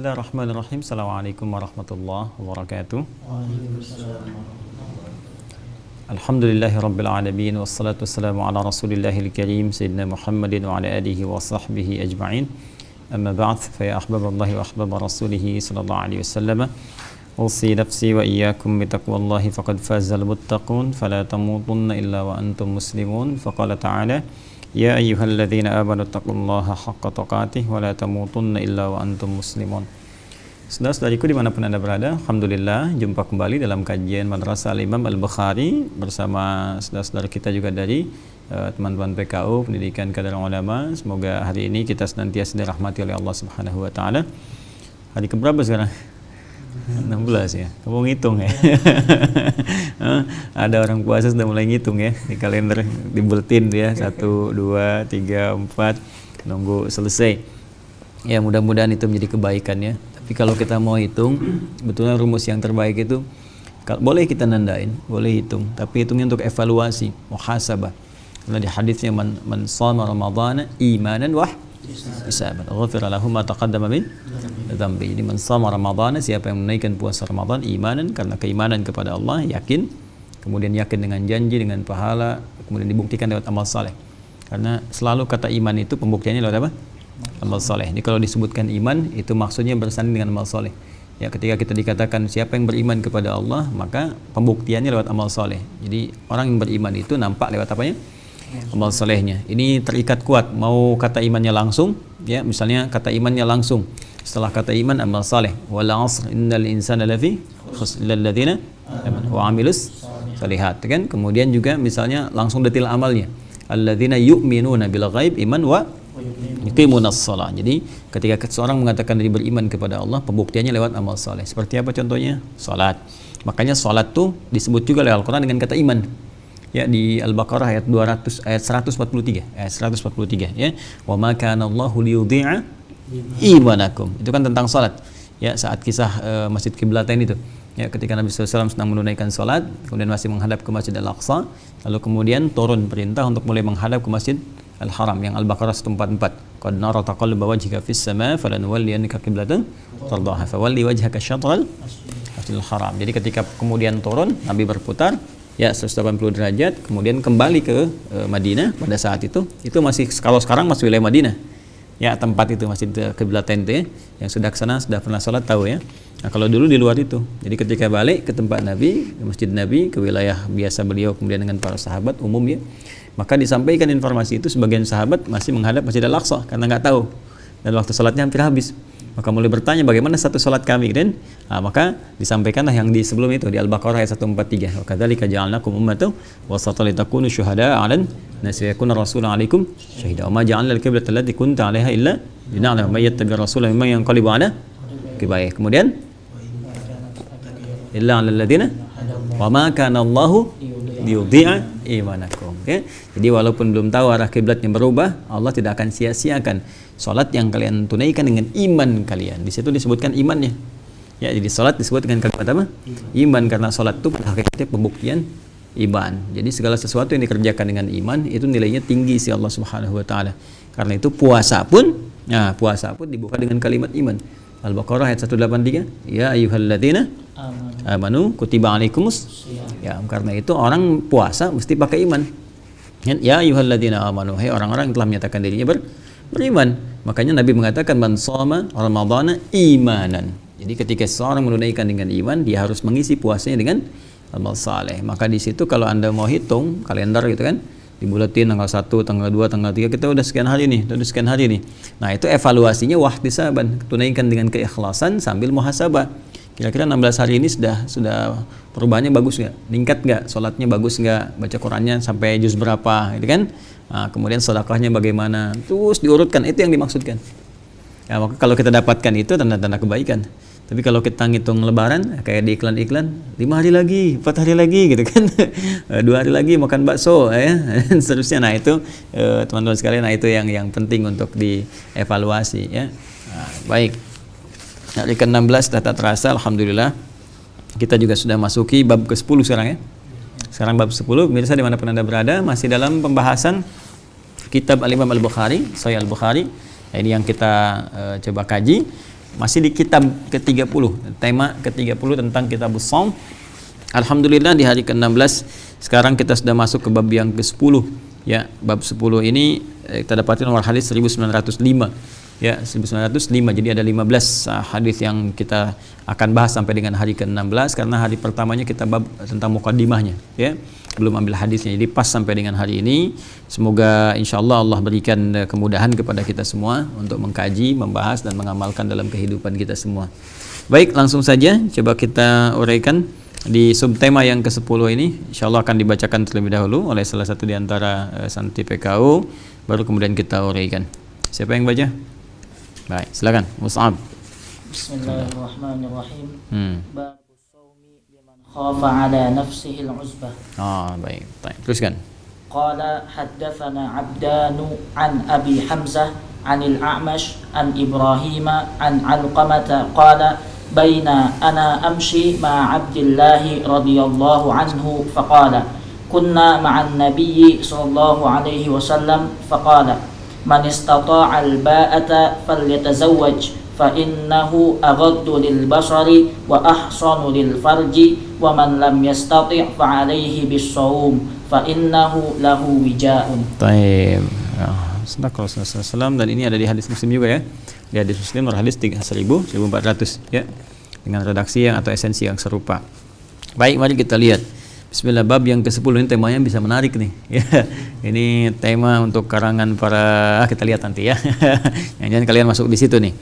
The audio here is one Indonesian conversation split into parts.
Bismillahirrahmanirrahim. Assalamualaikum warahmatullahi wabarakatuh. Alhamdulillahirabbil alamin wassalatu wassalamu ala rasulillahil karim sayyidina Muhammadin wa ala alihi wa sahbihi ajma'in. Amma ba'd, fa ya ahbaballahi wa ahbaba rasulih sallallahu alaihi wasallam. Usi nafsi wa iyyakum bi taqwallahi faqad fazal muttaqun fala tamutunna illa wa antum muslimun. Faqala ta'ala ya ayyuhalladzina amanu taqullaha haqqa tuqatih wa la tamutunna illa wa antum muslimun. Saudara-saudariku dimanapun Anda berada, alhamdulillah jumpa kembali dalam kajian Madrasah Al-Imam Al-Bukhari bersama saudara-saudara kita juga dari teman-teman PKU Pendidikan Kader Ulama. Semoga hari ini kita senantiasa dirahmati oleh Allah Subhanahu wa taala. Hari keberapa sekarang? 16 ya. Kamu ngitung ya. Ada orang puasa sudah mulai ngitung ya di kalender, di bulletin ya. 1, 2, 3, 4 nunggu selesai. Ya, mudah-mudahan itu menjadi kebaikan ya. Tapi kalau kita mau hitung, betulnya rumus yang terbaik itu boleh kita nandain, boleh hitung, tapi hitungnya untuk evaluasi, muhasabah. Karena di hadisnya man shama ramadhana imanan wa ihtisaban ghufira lahu ma taqaddama min dzambi. Jadi man shama ramadhana, siapa yang menunaikan puasa Ramadan imanan, karena keimanan kepada Allah, yakin, kemudian yakin dengan janji, dengan pahala, kemudian dibuktikan lewat amal saleh. Karena selalu kata iman itu pembuktiannya lewat apa? Amal saleh. Jadi kalau disebutkan iman itu maksudnya bersanding dengan amal saleh. Ya, ketika kita dikatakan siapa yang beriman kepada Allah, maka pembuktiannya lewat amal saleh. Jadi orang yang beriman itu nampak lewat apanya? Amal salehnya. Ini terikat kuat. Mau kata imannya langsung, ya, misalnya kata imannya langsung. Setelah kata iman amal saleh. Wal 'asr innal insana lafi khusr illal ladzina amanu wa 'amilus shalihat, kan? Kemudian juga misalnya langsung detail amalnya. Alladzina yu'minuna bil ghaib iman wa yuqimunas shalah. Jadi ketika seorang mengatakan dia beriman kepada Allah, pembuktiannya lewat amal saleh. Seperti apa contohnya? Salat. Makanya salat tuh disebut juga oleh Al-Qur'an dengan kata iman. Ya, di Al-Baqarah ayat 143 ya. Wa ma kana Allahu liyudhi'a imanakum. Itu kan tentang salat. Ya, saat kisah Masjid Qiblatain itu. Ya, ketika Nabi SAW sedang menunaikan salat, kemudian masih menghadap ke Masjid Al-Aqsa, lalu kemudian turun perintah untuk mulai menghadap ke Masjid Al-Haram yang Al-Baqarah 144. Qad nara taqalluba wajhika fis sama falanuwalliyannaka qiblatan tardaha fawalli wajhaka syatral Masjidil Haram. Jadi ketika kemudian turun, Nabi berputar ya 180 derajat, kemudian kembali ke Madinah. Pada saat itu masih, kalau sekarang masih wilayah Madinah. Ya, tempat itu Masjid Qiblatain itu ya. Yang sudah ke sana sudah pernah salat tahu ya. Nah, kalau dulu di luar itu. Jadi ketika balik ke tempat Nabi, ke Masjid Nabi, ke wilayah biasa beliau kemudian dengan para sahabat umum ya, maka disampaikan informasi itu, sebagian sahabat masih menghadap Masjid Al-Aqsa karena nggak tahu, dan waktu salatnya hampir habis. Maka mulai bertanya bagaimana satu salat kami, kan? Maka disampaikanlah yang di sebelum itu di Al-Baqarah ayat 143. Wa kadzalika ja'alnakum ummatan wasatan litakunu syuhada'a 'alan nasi wa yakuna rasulun 'alaikum syahida. Wa ma ja'alna al-qiblata allati kunta 'alaiha illa lina'lama may yattabi'ir rasula mimman yanqalibu 'ala aqibayhi. Kemudian illa 'alal ladzina wa ma kana Allahu liyudhi'a imanakum. Okay? Jadi walaupun belum tahu arah kiblatnya berubah, Allah tidak akan sia-siakan salat yang kalian tunaikan dengan iman kalian. Di situ disebutkan imannya. Ya, jadi salat disebut dengan kalimat apa? Iman, karena salat itu pada hakikatnya pembuktian iman. Jadi segala sesuatu yang dikerjakan dengan iman itu nilainya tinggi si Allah Subhanahu wa taala. Karena itu puasa pun dibuka dengan kalimat iman. Al-Baqarah ayat 183, ya ayyuhalladzina amanu kutiba alaikumus. Ya, karena itu orang puasa mesti pakai iman. Ya ayyuhalladzina amanu, hai orang-orang yang telah menyatakan dirinya beriman. Makanya Nabi mengatakan man shoma ramadhana imanan. Jadi ketika seorang menunaikan dengan iman, dia harus mengisi puasanya dengan amal saleh. Maka di situ kalau Anda mau hitung kalender gitu kan, di buletin tanggal 1, tanggal 2, tanggal 3 kita udah sekian hari nih, Nah, itu evaluasinya wahtisaban, tunaikan dengan keikhlasan sambil muhasabah. Kira-kira 16 hari ini sudah perubahannya bagus nggak? Meningkat nggak? Sholatnya bagus nggak? Baca Qurannya sampai juz berapa? Gitu kan? Nah, kemudian sedekahnya bagaimana? Terus diurutkan, itu yang dimaksudkan. Ya, maka kalau kita dapatkan itu tanda-tanda kebaikan. Tapi kalau kita ngitung lebaran kayak di iklan-iklan, 5 hari lagi, 4 hari lagi gitu kan. 2 hari lagi makan bakso ya, dan seterusnya. Nah, itu teman-teman sekalian, nah itu yang penting untuk dievaluasi ya. Nah, baik. Hari ke-16 data terasa, alhamdulillah. Kita juga sudah masuki bab ke-10 sekarang ya. Sekarang bab 10, pemirsa dimanapun Anda berada, masih dalam pembahasan kitab Al-Imam Al-Bukhari, Sahih Al-Bukhari. Nah, ini yang kita coba kaji. Masih di kitab ke-30, tema ke-30 tentang kitab shaum. Alhamdulillah di hari ke-16 sekarang kita sudah masuk ke bab yang ke-10 ya. Bab 10 ini kita dapatkan nomor hadis 1905 ya, 1905. Jadi ada 15 hadis yang kita akan bahas sampai dengan hari ke-16 karena hari pertamanya kita bab tentang mukaddimahnya ya. Belum ambil hadisnya. Jadi pas sampai dengan hari ini. Semoga insyaallah Allah berikan kemudahan kepada kita semua untuk mengkaji, membahas dan mengamalkan dalam kehidupan kita semua. Baik, langsung saja coba kita uraikan di subtema yang ke-10 ini. Insyaallah akan dibacakan terlebih dahulu oleh salah satu di antara santri PKU, baru kemudian kita uraikan. Siapa yang baca? Baik, silakan Mus'ab. Bismillahirrahmanirrahim. Babu shaumi liman khafa ala nafsihi al-uzbah. Baik. Teruskan. Qala haddatsana Abdanu an Abi Hamzah an al-A'mash an Ibrahim an Alqamah qala baina ana amshi ma Abdullah radhiyallahu anhu faqala kunna ma'an nabiyyi sallallahu alaihi wasallam faqala man istata'a al-ba'ata falyatazawwaj fa innahu aghaddu lil basari wa ahsanu lil farji wa man lam yastati' fa alayhi bis shaum fa innahu lahu wijaa'un. Baik. Sedekah Rasulullah SAW, dan ini ada di hadis Muslim juga ya. Di hadis Muslim hadis 1400 ya. Dengan redaksi yang atau esensi yang serupa. Baik, mari kita lihat. Bismillah, bab yang ke-10 ini temanya bisa menarik nih ya. Ini tema untuk karangan para kita lihat nanti ya. Jangan kalian masuk di situ nih.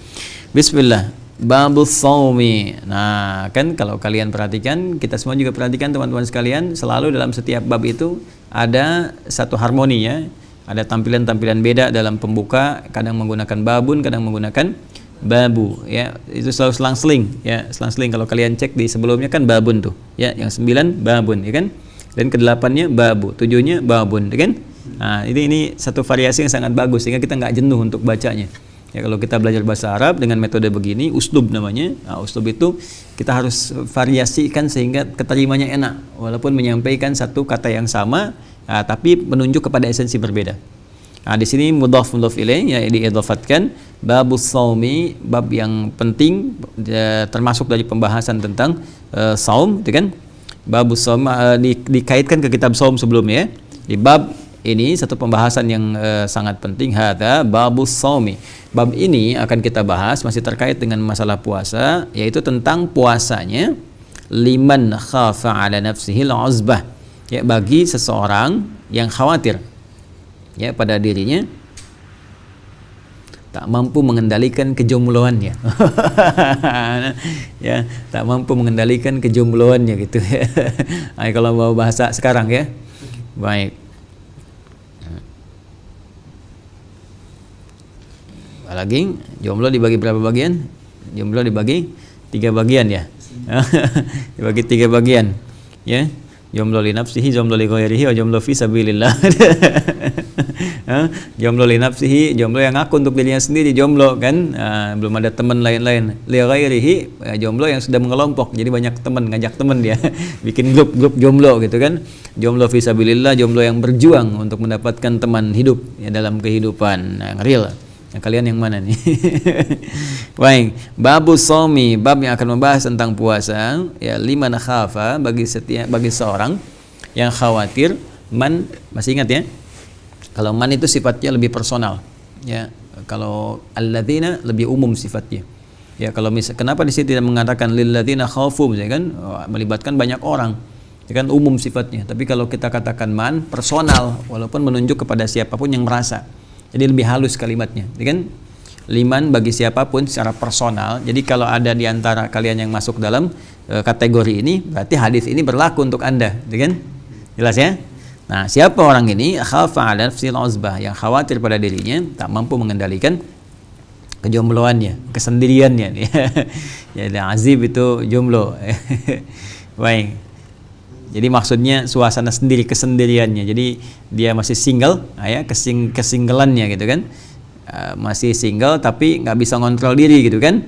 Bismillah, babus shaumi. Nah, kan kalau kalian perhatikan, kita semua juga perhatikan teman-teman sekalian, selalu dalam setiap bab itu ada satu harmoni ya. Ada tampilan-tampilan beda dalam pembuka, kadang menggunakan babun, kadang menggunakan babu ya. Itu selalu selang-seling ya, selang-seling. Kalau kalian cek di sebelumnya kan babun tuh ya, yang 9 babun ya kan, dan ke-8-nya babu, 7-nya babun ya kan. Nah, ini satu variasi yang sangat bagus sehingga kita nggak jenuh untuk bacanya ya. Kalau kita belajar bahasa Arab dengan metode begini, uslub namanya. Nah, uslub itu kita harus variasikan sehingga keterimanya enak, walaupun menyampaikan satu kata yang sama tapi menunjuk kepada esensi berbeda. Nah, di sini mudhaf ilaih ya, diidhafatkan babus shaumi, bab yang penting termasuk dari pembahasan tentang saum, gitu kan? Babus shaum dikaitkan ke kitab saum sebelumnya ya. Di bab ini satu pembahasan yang sangat penting, hadza babus shaumi. Bab ini akan kita bahas masih terkait dengan masalah puasa, yaitu tentang puasanya liman khafa ala nafsihi al-uzbah. Ya, bagi seseorang yang khawatir ya pada dirinya tak mampu mengendalikan kejombloannya. Ya, tak mampu mengendalikan kejombloannya gitu ya. Nah, kalau mau bahasa sekarang ya. Baik. Lagi jomblo dibagi berapa bagian? Jomblo dibagi 3 bagian ya. Dibagi 3 bagian ya. Jomblo li nafsihi, jomblo li ghairihi, jomblo fi sabilillah. Jomblo li nafsihi, jomblo yang ngaku untuk dirinya sendiri, jomblo kan, belum ada teman lain-lain. Li ghairihi, jomblo yang sudah mengelompok, jadi banyak teman, ngajak teman dia, bikin grup jomblo gitu kan. Jomblo fi sabilillah, jomblo yang berjuang untuk mendapatkan teman hidup ya dalam kehidupan yang real. Nah, kalian yang mana nih? Baik, babus shaumi, bab yang akan membahas tentang puasa ya, liman khafa, bagi seorang yang khawatir. Man, masih ingat ya? Kalau man itu sifatnya lebih personal ya. Kalau alladzina lebih umum sifatnya. Ya, kalau kenapa di sini tidak mengatakan lilladzina khafu ya kan? Melibatkan banyak orang. Ya kan, umum sifatnya. Tapi kalau kita katakan man, personal, walaupun menunjuk kepada siapapun yang merasa. Jadi lebih halus kalimatnya, ya kan? Liman bagi siapapun secara personal. Jadi kalau ada di antara kalian yang masuk dalam kategori ini, berarti hadis ini berlaku untuk Anda, ya kan? Jelas ya? Nah, siapa orang ini? Khafa 'ala nafsil uzbah, yang khawatir pada dirinya, tak mampu mengendalikan kejombloannya, kesendiriannya. Jadi azib itu jomblo. Baik. Jadi maksudnya suasana sendiri, kesendiriannya. Jadi dia masih single, ya, kesinggelannya gitu kan. Masih single tapi nggak bisa ngontrol diri gitu kan.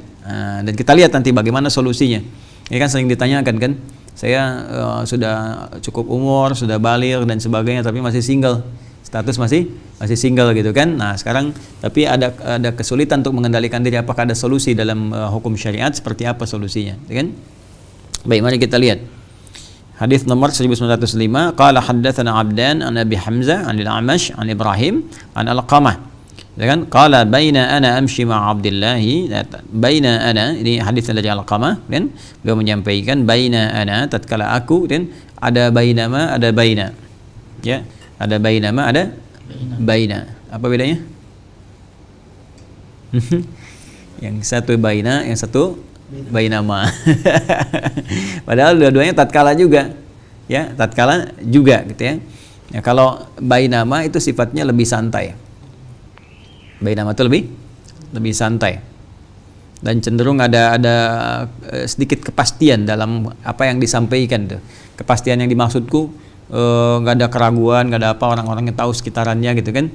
Dan kita lihat nanti bagaimana solusinya. Ini kan sering ditanyakan kan, saya sudah cukup umur, sudah baligh dan sebagainya tapi masih single. status masih single gitu kan. Nah, sekarang tapi ada kesulitan untuk mengendalikan diri. Apakah ada solusi dalam hukum syariat? Seperti apa solusinya, gitu kan? Baik, mari kita lihat. Hadis nomor 1905, qala haddatsana Abdan an Abi Hamzah an al-A'mash an Ibrahim an Alqamah. Ya kan? Qala baina ana amshi ma Abdullah, baina ana, ini hadis dari Alqamah kan. Beliau menyampaikan baina ana, tatkala aku, dan ada bainama, ada baina. Ya, ada bainama, ada baina. Apa bedanya? Yang satu baina, yang satu bainama. Padahal dua-duanya tatkala juga, ya, tatkala juga gitu ya. Ya, kalau bainama itu sifatnya lebih santai. Bainama itu lebih santai dan cenderung ada sedikit kepastian dalam apa yang disampaikan tuh. Kepastian yang dimaksudku nggak ada keraguan, nggak ada apa, orang-orang yang tahu sekitarannya gitu kan.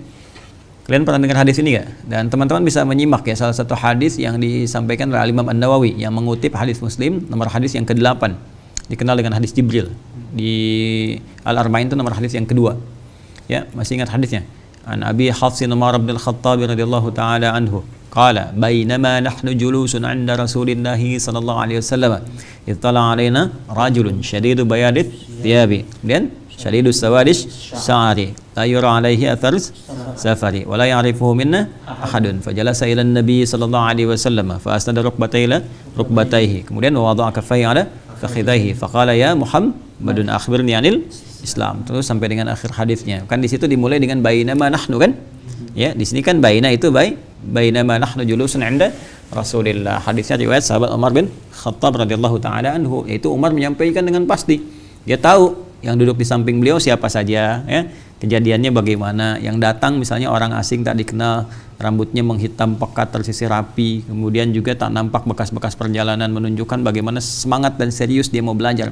Kalian pernah dengar hadis ini nggak? Dan teman-teman bisa menyimak ya salah satu hadis yang disampaikan oleh Imam An-Nawawi yang mengutip hadis Muslim nomor hadis yang ke-8, dikenal dengan hadis Jibril. Di Al-Arba'in itu nomor hadis yang kedua. Ya, masih ingat hadisnya? An Abi Hafsin Umar bin Al-Khattab radhiyallahu taala anhu qala bainama nahnu julusun 'inda Rasulillah sallallahu alaihi wasallam ittala 'alaina rajulun shadidu bayadith thiyabi dan shadidu sawadis sya'ri la yura 'alaihi athar safari wa la ya'rifuhu minna ahadun fajalasa ila an-nabi sallallahu alaihi wasallam fa asnada rukbatayhi kemudian wada'a kaffayhi 'ala fakhidaihi faqala ya Muhammadun akhbirni 'anil Islam, terus sampai dengan akhir hadisnya. Kan di situ dimulai dengan bainama nahnu kan? Ya, di sini kan baina itu bainama nahnu julusun 'inda Rasulillah. Hadisnya riwayat sahabat Umar bin Khattab radhiyallahu taala anhu, yaitu Umar menyampaikan dengan pasti. Dia tahu yang duduk di samping beliau siapa saja, ya. Kejadiannya bagaimana, yang datang misalnya orang asing tak dikenal, rambutnya menghitam pekat tersisir rapi, kemudian juga tak nampak bekas-bekas perjalanan, menunjukkan bagaimana semangat dan serius dia mau belajar.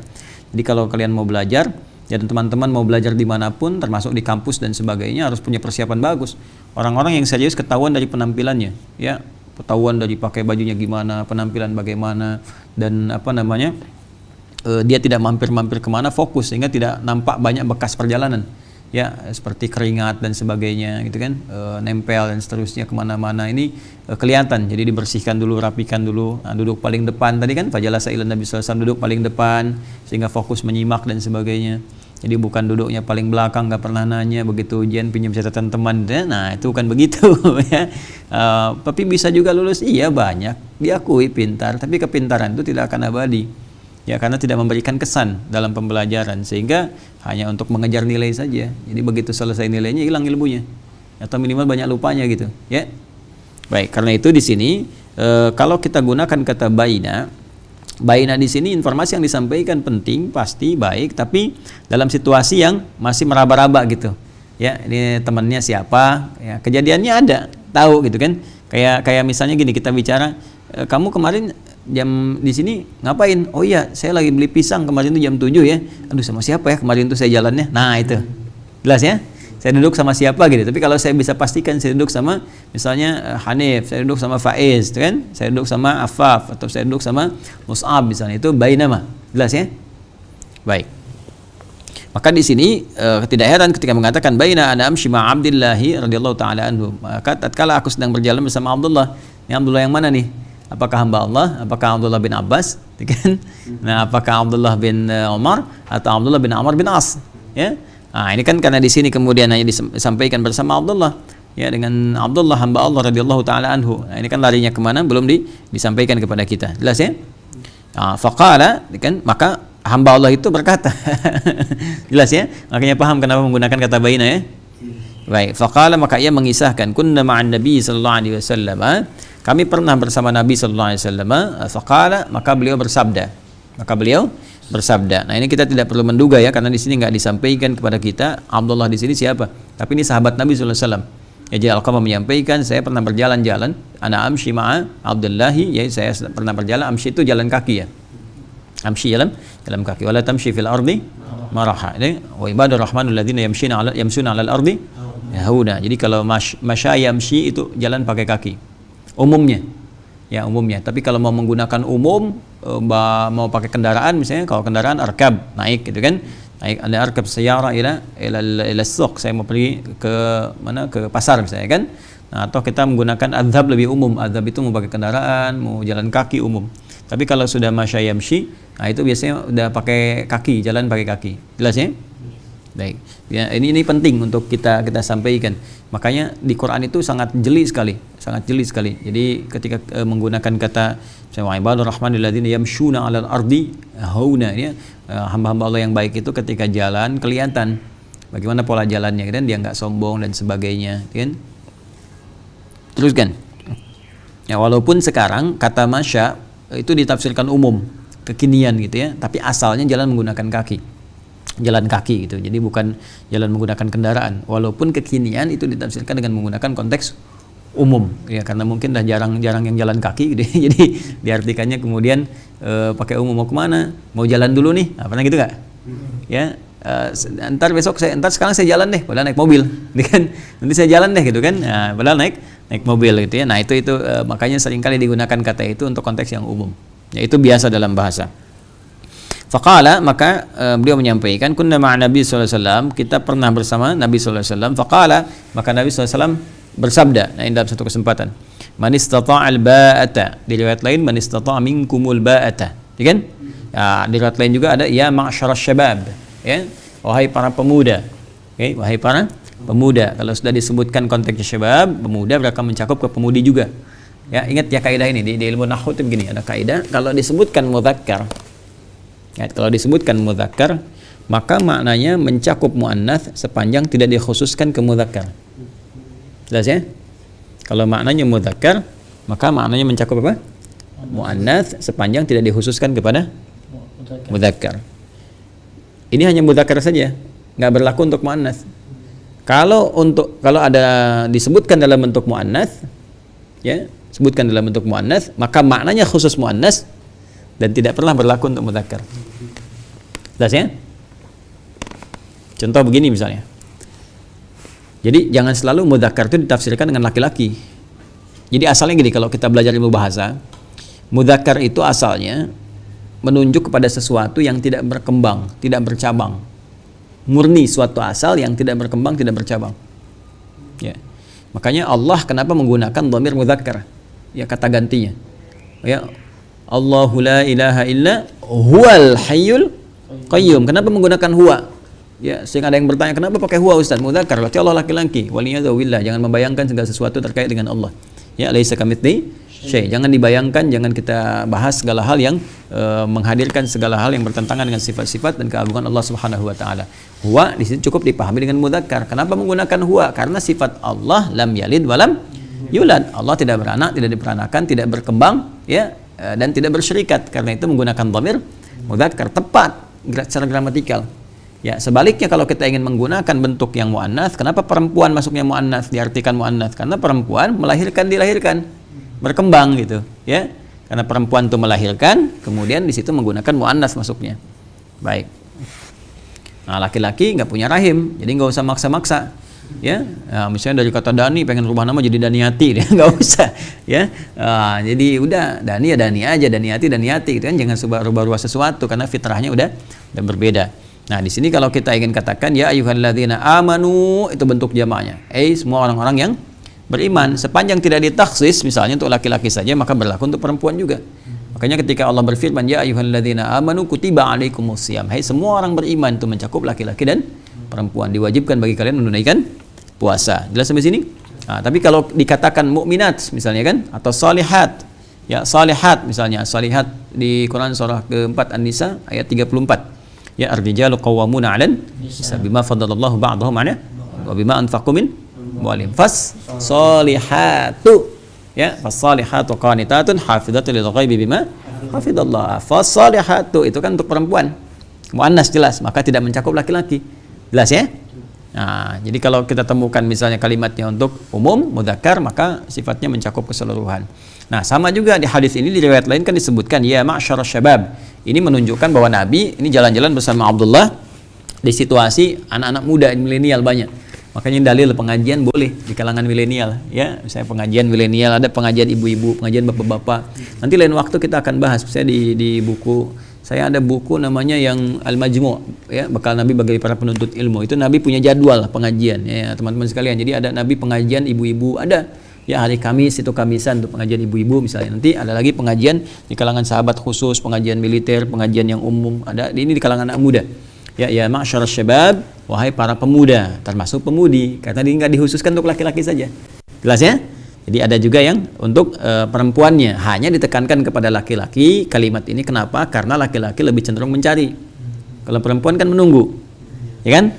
Jadi kalau kalian mau belajar, ya, dan teman-teman mau belajar dimanapun, termasuk di kampus dan sebagainya, harus punya persiapan bagus. Orang-orang yang serius ketahuan dari penampilannya, ya, ketahuan dari pakai bajunya gimana, penampilan bagaimana, dan apa namanya, dia tidak mampir-mampir kemana, fokus sehingga tidak nampak banyak bekas perjalanan, ya, seperti keringat dan sebagainya, gitu kan, nempel dan seterusnya kemana-mana. Ini kelihatan, jadi dibersihkan dulu, rapikan dulu. Nah, duduk paling depan tadi kan, fajalasa ila Nabi sallallahu alaihi wasallam, duduk paling depan sehingga fokus menyimak dan sebagainya. Jadi bukan duduknya paling belakang, nggak pernah nanya begitu ujian pinjam catatan teman. Nah, itu bukan begitu. Ya. Tapi bisa juga lulus, iya, banyak diakui pintar, tapi kepintaran itu tidak akan abadi, ya, karena tidak memberikan kesan dalam pembelajaran, sehingga hanya untuk mengejar nilai saja. Jadi begitu selesai nilainya hilang ilmunya, atau minimal banyak lupanya gitu, ya. Baik, karena itu di sini kalau kita gunakan kata baina di sini, informasi yang disampaikan penting, pasti baik, tapi dalam situasi yang masih meraba-raba gitu. Ya, ini temannya siapa, ya, kejadiannya ada, tahu gitu kan. Kayak misalnya gini, kita bicara, kamu kemarin jam di sini ngapain? Oh iya, saya lagi beli pisang kemarin itu jam 7 ya. Aduh, sama siapa ya kemarin tuh saya jalannya? Nah, itu. Jelas ya? Saya duduk sama siapa gitu. Tapi kalau saya bisa pastikan saya duduk sama misalnya Hanif, saya duduk sama Faiz, gitu kan? Saya duduk sama Afaf, atau saya duduk sama Mus'ab misalnya, itu bainama. Jelas ya? Baik. Maka di sini tidak heran ketika mengatakan baina ana amshi ma Abdullah radhiyallahu taala anhu. Maka tatkala aku sedang berjalan bersama Abdullah. Ini Abdullah yang mana nih? Apakah hamba Allah? Apakah Abdullah bin Abbas? Kan? Nah, apakah Abdullah bin Umar atau Abdullah bin Amr bin As? Ya. Nah, ini kan karena di sini kemudian hanya disampaikan bersama Abdullah, ya, dengan Abdullah hamba Allah radhiyallahu taala anhu. Nah, ini kan larinya kemana? Belum disampaikan kepada kita. Jelas ya? Nah, faqala, kan, maka hamba Allah itu berkata. Jelas ya? Makanya paham kenapa menggunakan kata baina ya? Baik, faqala, maka ia mengisahkan, kunna ma'an Nabi sallallahu alaihi wasallam. Kami pernah bersama Nabi sallallahu alaihi wasallam. Faqala, maka beliau bersabda. Nah, ini kita tidak perlu menduga ya, karena di sini nggak disampaikan kepada kita Abdullah di sini siapa. Tapi ini sahabat Nabi sallallahu alaihi wasallam. Ya, jadi Al-Qamah menyampaikan, saya pernah berjalan-jalan, ana amshi ma'a Abdullahi, ya, saya pernah berjalan, amshi itu jalan kaki ya. Amshi jalan kaki. Wala tamshi fil ardi maraha. Ini wa ibadur rahmanul ladzina yamshuna 'alal ardi yahuda. Jadi kalau masya yamshi itu jalan pakai kaki. Umumnya. Tapi kalau mau menggunakan umum, mau pakai kendaraan misalnya, kalau kendaraan arkab, naik gitu kan. Anda arkab sayyara ila suq, saya mau pergi ke mana, ke pasar misalnya kan. Nah, atau kita menggunakan adzhab lebih umum. Adzhab itu mau pakai kendaraan, mau jalan kaki umum. Tapi kalau sudah masya yamshi, nah itu biasanya udah pakai kaki, jalan pakai kaki. Jelas ya? Baik. Ya, ini penting untuk kita sampaikan. Makanya di Quran itu sangat jeli sekali, sangat jeli sekali. Jadi ketika menggunakan kata ibadur rahmanil ladzina yamshuna 'alal ardi hauna, ya, hamba-hamba Allah yang baik itu ketika jalan kelihatan bagaimana pola jalannya, kan dia nggak sombong dan sebagainya, kan? Teruskan. Ya, walaupun sekarang kata masya itu ditafsirkan umum, kekinian gitu ya, tapi asalnya jalan menggunakan kaki. Jalan kaki gitu. Jadi bukan jalan menggunakan kendaraan. Walaupun kekinian itu ditafsirkan dengan menggunakan konteks umum ya, karena mungkin dah jarang-jarang yang jalan kaki gitu. Jadi diartikannya kemudian pakai umum. Mau kemana? Mau jalan dulu nih. Nah, pernah gitu nggak? Ya, sekarang saya jalan deh, padahal naik mobil, kan? Nanti saya jalan deh gitu kan? Nah, padahal naik mobil gitu ya. Nah, itu makanya seringkali digunakan kata itu untuk konteks yang umum. Ya, itu biasa dalam bahasa. Faqala, maka beliau menyampaikan, kunna ma'a Nabi sallallahu alaihi wasallam, kita pernah bersama Nabi sallallahu alaihi wasallam. Faqala, maka Nabi sallallahu alaihi wasallam bersabda, nah dalam satu kesempatan, man istata'al ba'ata, di riwayat lain man istata'a minkumul ba'ata, ya kan? Ya, di riwayat lain juga ada ya ma'syarasy syabab, ya, wahai para pemuda. Oke, wahai para pemuda. Kalau sudah disebutkan konteksnya syabab, pemuda berarti mencakup ke pemudi juga. Ya, ingat ya kaidah ini di ilmu nahwu itu begini, ada kaidah kalau disebutkan mudzakkar, ya, kalau disebutkan mudzakkar, maka maknanya mencakup muannats sepanjang tidak dikhususkan ke mudzakkar. Jelas ya? Kalau maknanya mudzakkar, maka maknanya mencakup apa? Muannats sepanjang tidak dikhususkan kepada mudzakkar. Ini hanya mudzakkar saja, nggak berlaku untuk muannats. Kalau ada disebutkan dalam bentuk muannats, ya, sebutkan dalam bentuk muannats, maka maknanya khusus muannats dan tidak pernah berlaku untuk mudzakkar. Jelas ya? Contoh begini misalnya. Jadi jangan selalu mudzakkar itu ditafsirkan dengan laki-laki. Jadi asalnya gini, kalau kita belajar ilmu bahasa, mudzakkar itu asalnya menunjuk kepada sesuatu yang tidak berkembang, tidak bercabang. Murni suatu asal yang tidak berkembang, tidak bercabang. Ya. Makanya Allah kenapa menggunakan dhamir mudzakkar? Ya, kata gantinya. Ya, Allahu la ilaha illa huwal hayyul qayyum. Kenapa menggunakan huwa? Ya, sehingga ada yang bertanya, kenapa pakai huwa Ustaz? Mudzakkar, berarti Allah laki-laki. Waliyadzubillah, jangan membayangkan segala sesuatu terkait dengan Allah. Ya, laisa kamitslihi syai'. Jangan dibayangkan, jangan kita bahas segala hal yang menghadirkan segala hal yang bertentangan dengan sifat-sifat dan keagungan Allah Subhanahu wa taala. Huwa di situ cukup dipahami dengan mudzakkar. Kenapa menggunakan huwa? Karena sifat Allah lam yalid wa lam yulad. Allah tidak beranak, tidak diperanakan, tidak berkembang, ya, dan tidak bersyarikat. Karena itu menggunakan dhamir mudzakkar, tepat secara gramatikal. Ya, sebaliknya kalau kita ingin menggunakan bentuk yang muannats, kenapa perempuan masuknya muannats, diartikan muannats? Karena perempuan dilahirkan, berkembang gitu, ya. Karena perempuan itu melahirkan, kemudian di situ menggunakan muannats masuknya. Baik. Nah, laki-laki nggak punya rahim, jadi nggak usah maksa-maksa, ya. Nah, misalnya dari kata Dani pengen rubah nama jadi Daniati, dia nggak usah, ya. Jadi udah Dani ya Dani aja, Daniati gitu kan, jangan rubah-rubah sesuatu karena fitrahnya udah berbeda. Nah, di sini kalau kita ingin katakan ya ayyuhalladzina amanu, itu bentuk jamaknya. Semua orang-orang yang beriman, sepanjang tidak ditakhsis misalnya untuk laki-laki saja, maka berlaku untuk perempuan juga. Makanya ketika Allah berfirman ya ayyuhalladzina amanu kutiba alaikumusiyam, hai semua orang beriman, itu mencakup laki-laki dan perempuan, diwajibkan bagi kalian menunaikan puasa. Jelas sampai sini? Nah, tapi kalau dikatakan mukminat misalnya kan, atau salihat, ya salihat misalnya, salihat di Quran surah keempat An-Nisa ayat 34. Ya, ar-rijalu qawwamuna 'alan nisa bima faddalallahu ba'dahum 'ala wa bima anfaqu min amwalihim. Fas-salihatu, ya, fas-salihatu qanitatun hafizatun lil ghaibi bima hafidallah. Fas-salihatu itu kan untuk perempuan, muannas jelas, maka tidak mencakup laki-laki. Jelas ya? Nah, jadi kalau kita temukan misalnya kalimatnya untuk umum mudzakkar, maka sifatnya mencakup keseluruhan. Nah, sama juga di hadis ini, di riwayat lain kan disebutkan ya ma'syarasy syabab. Ini menunjukkan bahwa Nabi ini jalan-jalan bersama Abdullah di situasi anak-anak muda, milenial banyak. Makanya dalil pengajian boleh di kalangan milenial, ya. Misalnya pengajian milenial, ada pengajian ibu-ibu, pengajian bapak-bapak. Nanti lain waktu kita akan bahas, misalnya di buku Saya ada buku namanya yang Al-Majmu', ya, bekal Nabi bagi para penuntut ilmu. Itu Nabi punya jadwal pengajian, ya teman-teman sekalian. Jadi ada Nabi pengajian ibu-ibu, ada ya hari Kamis itu Kamisan untuk pengajian ibu-ibu misalnya. Nanti ada lagi pengajian di kalangan sahabat khusus, pengajian militer, pengajian yang umum. Ada ini di kalangan anak muda. Ya ma'syarasy syabab, wahai para pemuda, termasuk pemudi, karena ini nggak dikhususkan untuk laki-laki saja. Jelas ya? Jadi ada juga yang untuk perempuannya, hanya ditekankan kepada laki-laki kalimat ini. Kenapa? Karena laki-laki lebih cenderung mencari. Kalau perempuan kan menunggu, ya kan?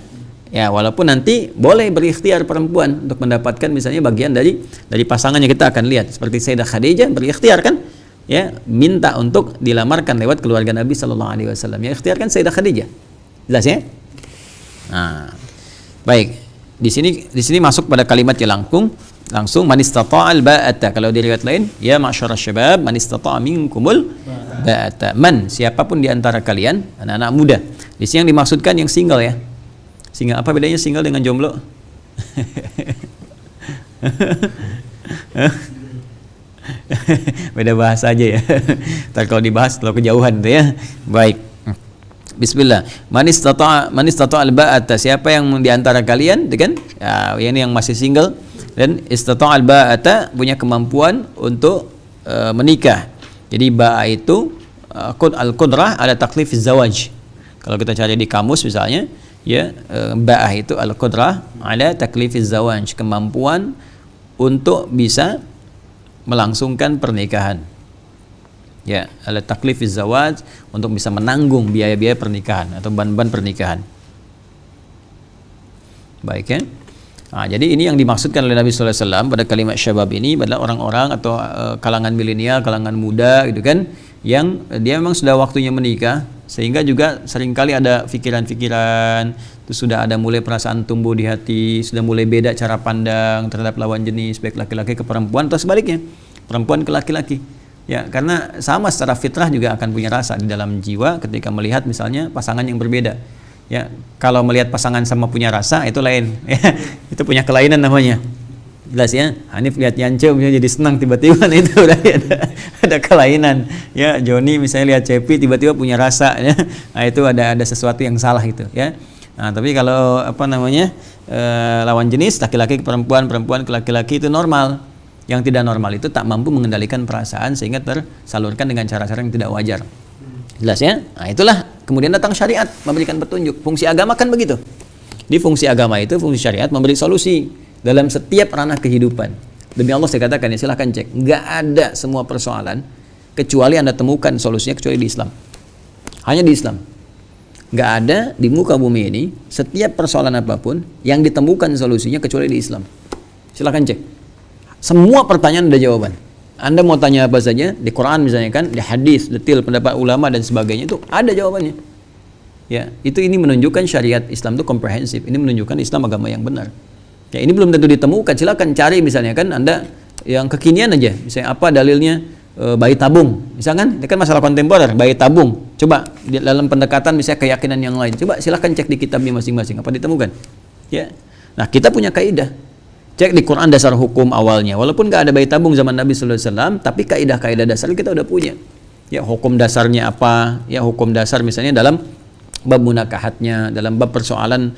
Ya walaupun nanti boleh berikhtiar perempuan untuk mendapatkan misalnya bagian dari pasangannya, kita akan lihat seperti Sayyidah Khadijah berikhtiar kan, ya minta untuk dilamarkan lewat keluarga Nabi Shallallahu Alaihi Wasallam. Ya ikhtiarkan Sayyidah Khadijah, jelas ya? Nah, baik. Di sini masuk pada kalimat yang langsung man istata'al ba'ata. Kalau di riwayat lain, ya ma'syarasy syabab man istata'a minkumul ba'ata. Man, siapapun di antara kalian, anak-anak muda. Di sini yang dimaksudkan yang single ya. Single, apa bedanya single dengan jomblo? Beda bahasa aja ya. Ntar kalau dibahas terlalu kejauhan tuh ya. Baik. Bismillah. Man istata'a al-ba'ata. Siapa yang di antara kalian, kan? Ya, ini yang masih single dan istata'a al-ba'ata, punya kemampuan untuk menikah. Jadi ba'a itu al-qudrah ala taklifiz zawaj. Kalau kita cari di kamus misalnya, ya ba'ah itu al-qudrah ala taklifiz zawaj, kemampuan untuk bisa melangsungkan pernikahan. Ya, ala taklifiz zawaj, untuk bisa menanggung biaya-biaya pernikahan atau beban-beban pernikahan. Baik ya. Nah, jadi ini yang dimaksudkan oleh Nabi sallallahu alaihi wasallam pada kalimat syabab ini adalah orang-orang atau kalangan milenial, kalangan muda gitu kan, yang dia memang sudah waktunya menikah, sehingga juga seringkali ada pikiran-pikiran, terus sudah ada mulai perasaan tumbuh di hati, sudah mulai beda cara pandang terhadap lawan jenis, baik laki-laki ke perempuan atau sebaliknya, perempuan ke laki-laki. Ya, karena sama secara fitrah juga akan punya rasa di dalam jiwa ketika melihat misalnya pasangan yang berbeda. Ya, kalau melihat pasangan sama punya rasa itu lain, ya, itu punya kelainan namanya. Jelas ya. Hanif lihat Yance jadi senang tiba-tiba, itu udah ada kelainan. Ya, Joni misalnya lihat Cepi tiba-tiba punya rasa, ya. Nah, itu ada sesuatu yang salah gitu, ya. Nah, tapi kalau lawan jenis laki-laki ke perempuan, perempuan ke laki-laki itu normal. Yang tidak normal itu tak mampu mengendalikan perasaan sehingga tersalurkan dengan cara-cara yang tidak wajar. Jelas ya? Nah, itulah kemudian datang syariat memberikan petunjuk. Fungsi agama kan begitu. Di fungsi agama itu, fungsi syariat memberi solusi dalam setiap ranah kehidupan. Demi Allah saya katakan ya, silahkan cek. Nggak ada semua persoalan kecuali Anda temukan solusinya kecuali di Islam. Hanya di Islam. Nggak ada di muka bumi ini setiap persoalan apapun yang ditemukan solusinya kecuali di Islam. Silahkan cek. Semua pertanyaan ada jawaban. Anda mau tanya apa saja, di Quran misalnya kan, di hadis, detail pendapat ulama dan sebagainya itu ada jawabannya. Ya, ini menunjukkan syariat Islam itu komprehensif. Ini menunjukkan Islam agama yang benar. Ya, ini belum tentu ditemukan. Silakan cari misalnya kan Anda yang kekinian aja. Misalnya apa dalilnya bayi tabung. Misalkan ini kan masalah kontemporer, bayi tabung. Coba di dalam pendekatan misalnya keyakinan yang lain. Coba silakan cek di kitabnya masing-masing apa ditemukan. Ya. Nah, kita punya kaidah. Cek di Quran dasar hukum awalnya. Walaupun nggak ada bayi tabung zaman Nabi sallallahu alaihi wasallam, tapi kaidah-kaidah dasar kita udah punya. Ya, hukum dasarnya apa? Ya, hukum dasar misalnya dalam bab munakahatnya, dalam bab persoalan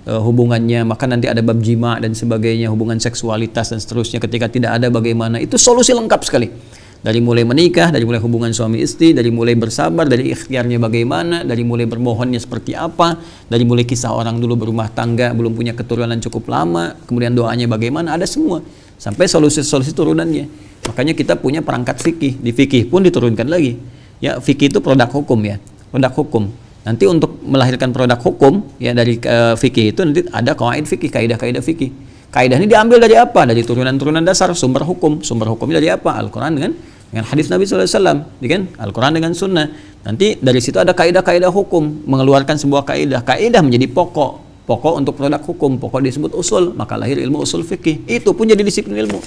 hubungannya, maka nanti ada bab jima dan sebagainya, hubungan seksualitas dan seterusnya. Ketika tidak ada bagaimana, itu solusi lengkap sekali. Dari mulai menikah, dari mulai hubungan suami istri, dari mulai bersabar, dari ikhtiarnya bagaimana, dari mulai bermohonnya seperti apa, dari mulai kisah orang dulu berumah tangga belum punya keturunan cukup lama, kemudian doanya bagaimana, ada semua sampai solusi-solusi turunannya. Makanya kita punya perangkat fikih, di fikih pun diturunkan lagi. Ya, fikih itu produk hukum ya, produk hukum. Nanti untuk melahirkan produk hukum ya dari fikih itu nanti ada qawaid fikih, kaidah-kaidah fikih. Kaidah ini diambil dari apa? Dari turunan-turunan dasar sumber hukum. Sumber hukumnya dari apa? Al-Quran dengan hadis Nabi SAW, kan? Al-Quran dengan sunnah. Nanti dari situ ada kaidah-kaidah hukum, mengeluarkan sebuah kaidah. Kaidah menjadi pokok untuk produk hukum. Pokok disebut usul, maka lahir ilmu usul fikih. Itu pun jadi disiplin ilmu.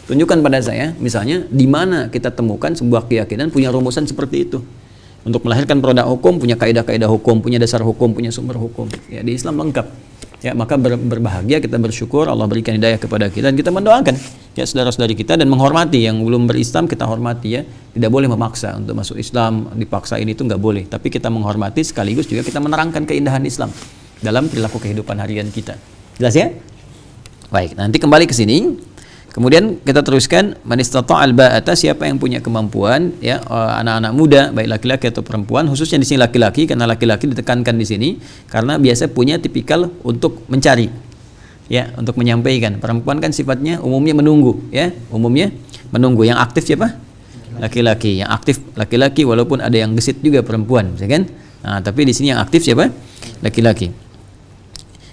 Tunjukkan pada saya, misalnya di mana kita temukan sebuah keyakinan punya rumusan seperti itu. Untuk melahirkan produk hukum, punya kaidah-kaidah hukum, punya dasar hukum, punya sumber hukum. Ya, di Islam lengkap. Ya, maka berbahagia kita bersyukur Allah berikan hidayah kepada kita dan kita mendoakan ya saudara-saudari kita, dan menghormati yang belum berislam kita hormati ya. Tidak boleh memaksa untuk masuk Islam, dipaksa ini itu nggak boleh. Tapi kita menghormati sekaligus juga kita menerangkan keindahan Islam dalam perilaku kehidupan harian kita. Jelas ya? Baik, nanti kembali ke sini. Kemudian kita teruskan, man istata'al ba'ata, siapa yang punya kemampuan ya, anak-anak muda baik laki-laki atau perempuan, khususnya di sini laki-laki karena laki-laki ditekankan di sini karena biasa punya tipikal untuk mencari ya, untuk menyampaikan. Perempuan kan sifatnya umumnya menunggu ya, umumnya menunggu. Yang aktif siapa? Laki-laki. Yang aktif laki-laki, walaupun ada yang gesit juga perempuan, ya kan? Nah, tapi di sini yang aktif siapa? Laki-laki.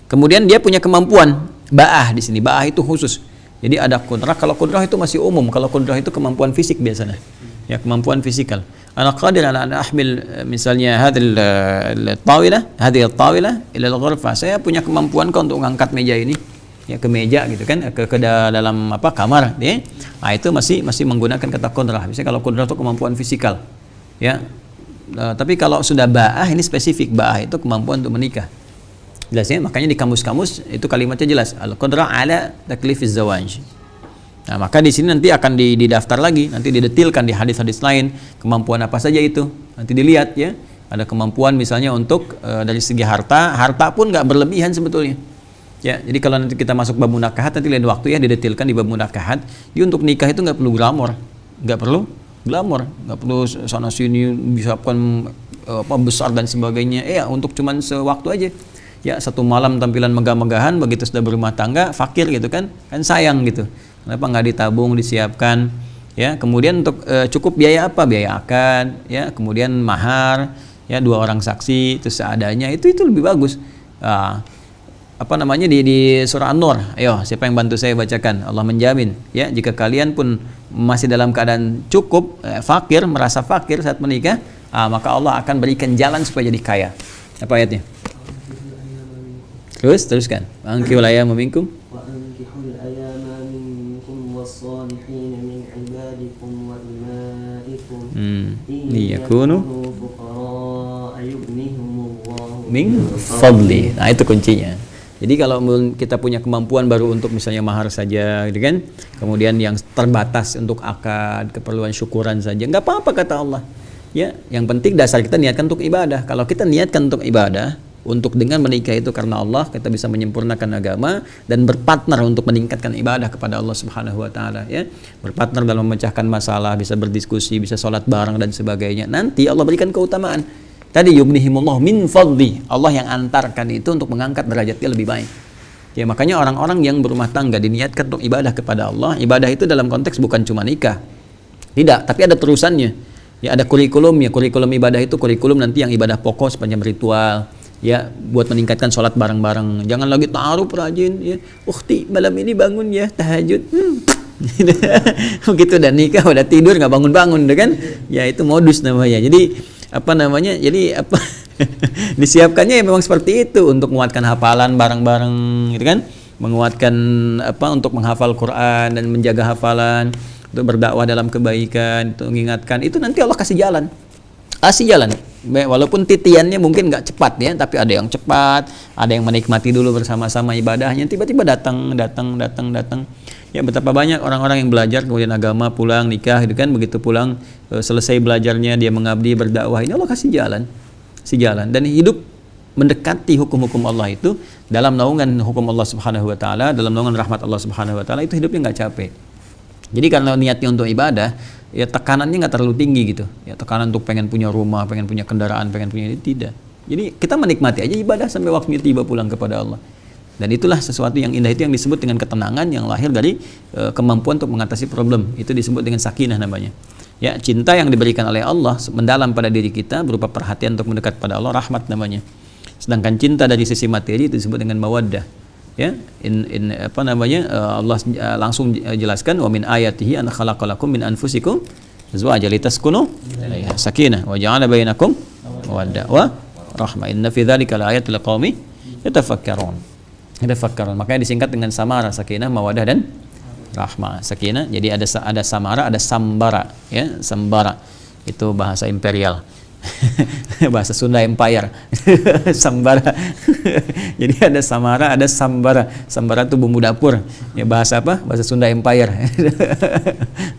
Kemudian dia punya kemampuan ba'ah di sini. Ba'ah itu khusus. Jadi ada kudrah, kalau kudrah itu masih umum, kalau kudrah itu kemampuan fisik biasanya. Ya, kemampuan fisikal. Ana qadir ala an ahmil misalnya hadhil tawilah, hadhihi tawilah ila al-ghurfah. Saya punya kemampuan kok untuk mengangkat meja ini ya ke meja gitu kan, ke dalam apa kamar ya. Nah, itu masih menggunakan kata kudrah. Misalnya kalau kudrah itu kemampuan fisikal. Ya. Tapi kalau sudah ba'ah ini spesifik, ba'ah itu kemampuan untuk menikah. Jelas ya, makanya di kamus-kamus itu kalimatnya jelas, al-qudra ala taklifiz zawaj. Nah, maka di sini nanti akan didaftar lagi, nanti didetilkan di hadis-hadis lain kemampuan apa saja itu. Nanti dilihat ya, ada kemampuan misalnya untuk dari segi harta pun nggak berlebihan sebetulnya. Ya, jadi kalau nanti kita masuk bab munakahat nanti lain waktu ya didetilkan di bab munakahat. Jadi untuk nikah itu nggak perlu glamor, nggak perlu sana sini disiapkan besar dan sebagainya. Untuk cuman sewaktu aja. Ya, satu malam tampilan megah-megahan, begitu sudah berumah tangga fakir gitu kan sayang gitu. Kenapa nggak ditabung, disiapkan ya. Kemudian untuk cukup biaya apa, biaya akad ya, kemudian mahar ya, 2 orang saksi itu seadanya, itu lebih bagus. Apa namanya di surah An-Nur, ayo siapa yang bantu saya bacakan. Allah menjamin ya, jika kalian pun masih dalam keadaan cukup fakir, merasa fakir saat menikah, maka Allah akan berikan jalan supaya jadi kaya. Apa ayatnya? Teruskan. Ankihul ayama minkum wa ankihul ayama minkum was-salihin min ibadikum wa imaikum liyakunu fuqara yughnihumullahu min fadli. Nah, itu kuncinya. Jadi kalau kita punya kemampuan baru untuk misalnya mahar saja gitu kan, kemudian yang terbatas untuk akad, keperluan syukuran saja, nggak apa-apa kata Allah. Ya, yang penting dasar kita niatkan untuk ibadah. Kalau kita niatkan untuk ibadah, untuk dengan menikah itu karena Allah, kita bisa menyempurnakan agama dan berpartner untuk meningkatkan ibadah kepada Allah Subhanahu wa taala ya. Berpartner dalam memecahkan masalah, bisa berdiskusi, bisa sholat bareng dan sebagainya. Nanti Allah berikan keutamaan. Tadi yughnihimullah min fadli. Allah yang antarkan itu untuk mengangkat derajatnya lebih baik. Ya, makanya orang-orang yang berumah tangga diniatkan untuk ibadah kepada Allah. Ibadah itu dalam konteks bukan cuma nikah. Tidak, tapi ada terusannya. Ya, ada kurikulumnya. Kurikulum ibadah itu kurikulum nanti yang ibadah pokok sepanjang ritual. Ya, buat meningkatkan sholat bareng-bareng. Jangan lagi ta'aruf rajin ya. Ukhti malam ini bangun ya tahajud. Begitu dan nikah udah tidur nggak bangun-bangun kan? Ya, itu modus namanya. Jadi disiapkannya ya memang seperti itu untuk menguatkan hafalan bareng-bareng gitu kan? Menguatkan untuk menghafal Quran dan menjaga hafalan, untuk berdakwah dalam kebaikan, untuk mengingatkan. Itu nanti Allah kasih jalan. Walaupun titiannya mungkin nggak cepat ya, tapi ada yang cepat, ada yang menikmati dulu bersama-sama ibadahnya, tiba-tiba datang. Ya, betapa banyak orang-orang yang belajar kemudian agama pulang nikah gitu kan, begitu pulang selesai belajarnya dia mengabdi berdakwah, ini Allah kasih jalan dan hidup mendekati hukum-hukum Allah itu dalam naungan hukum Allah Subhanahu wa taala, dalam naungan rahmat Allah Subhanahu wa taala, itu hidupnya nggak capek. Jadi karena niatnya untuk ibadah, ya tekanannya nggak terlalu tinggi gitu. Ya tekanan untuk pengen punya rumah, pengen punya kendaraan, pengen punya ini tidak. Jadi kita menikmati aja ibadah sampai waktunya tiba pulang kepada Allah. Dan itulah sesuatu yang indah, itu yang disebut dengan ketenangan yang lahir dari kemampuan untuk mengatasi problem. Itu disebut dengan sakinah namanya. Ya, cinta yang diberikan oleh Allah mendalam pada diri kita berupa perhatian untuk mendekat pada Allah, rahmat namanya. Sedangkan cinta dari sisi materi itu disebut dengan mawaddah. Ya, Allah langsung jelaskan wa min ayatihi an khalaqalakum min anfusikum azwajan litaskunu ilaiha sakinah wa ja'ala bainakum mawaddah wa rahmah inna fi dzalika laayatil liqaumin yatafakkarun. Makanya disingkat dengan samara, sakinah, mawaddah dan rahmah. Sakinah jadi ada samara, ada sambara ya, sambara itu bahasa imperial. Bahasa Sunda Empire. Sambara. Jadi ada samara, ada sambara. Sambara itu bumbu dapur. Ya bahasa apa? Bahasa Sunda Empire.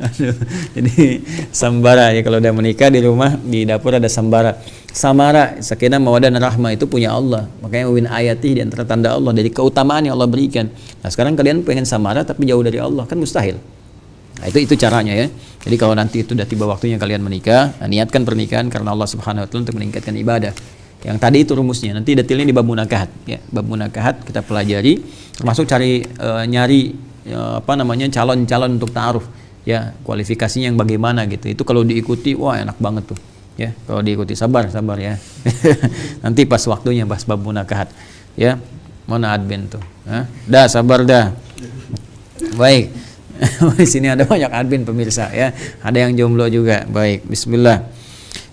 Aduh. Jadi sambara ya, kalau udah menikah di rumah di dapur ada sambara. Samara, sakinah mawaddah dan rahmah itu punya Allah. Makanya win ayati di antara tanda Allah, dari keutamaan yang Allah berikan. Nah, sekarang kalian pengen samara tapi jauh dari Allah, kan mustahil. Nah, itu caranya ya. Jadi kalau nanti itu udah tiba waktunya kalian menikah, nah, niatkan pernikahan karena Allah Subhanahu wa taala untuk meningkatkan ibadah. Yang tadi itu rumusnya. Nanti detailnya di bab munakahat ya. Bab munakahat kita pelajari, termasuk cari nyari calon-calon untuk ta'aruf ya, kualifikasinya yang bagaimana gitu. Itu kalau diikuti wah enak banget tuh. Ya, kalau diikuti sabar ya. Nanti pas waktunya bahas bab munakahat ya. Mana admin tuh? Hah? Dah sabar dah. Baik. Di sini ada banyak admin pemirsa ya. Ada yang jomblo juga. Baik, bismillah.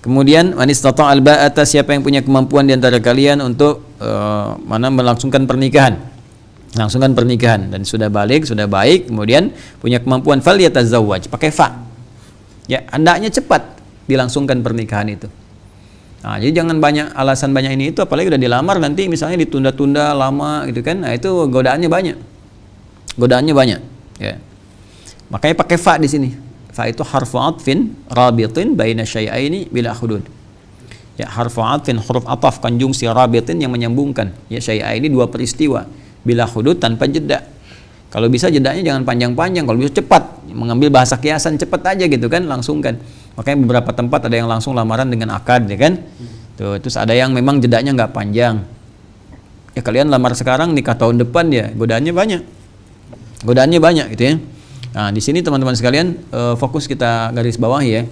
Kemudian man istata' al-ba'ata, siapa yang punya kemampuan di antara kalian untuk melangsungkan pernikahan. Langsungkan pernikahan dan sudah balik, sudah baik, kemudian punya kemampuan falyatazawwaj, pakai fa. Ya, hendaknya cepat dilangsungkan pernikahan itu. Nah, jadi jangan banyak alasan banyak ini itu, apalagi udah dilamar nanti misalnya ditunda-tunda lama gitu kan. Nah, itu godaannya banyak. Godaannya banyak, ya. Makanya pakai fa di sini. Fa itu harfu atfin rabitin baina syai'aini bila hudud. Ya, harfu atfin, huruf ataf konjungsi rabitin yang menyambungkan. Ya, syai'aini dua peristiwa bila hudud tanpa jeda. Kalau bisa jedanya jangan panjang-panjang, kalau bisa cepat. Mengambil bahasa kiasan cepat aja gitu kan, langsung kan. Makanya beberapa tempat ada yang langsung lamaran dengan akad ya kan. Tuh, terus ada yang memang jedanya nggak panjang. Ya kalian lamar sekarang nikah tahun depan ya, godaannya banyak. Godaannya banyak gitu ya. Nah, di sini teman-teman sekalian fokus kita garis bawah ya.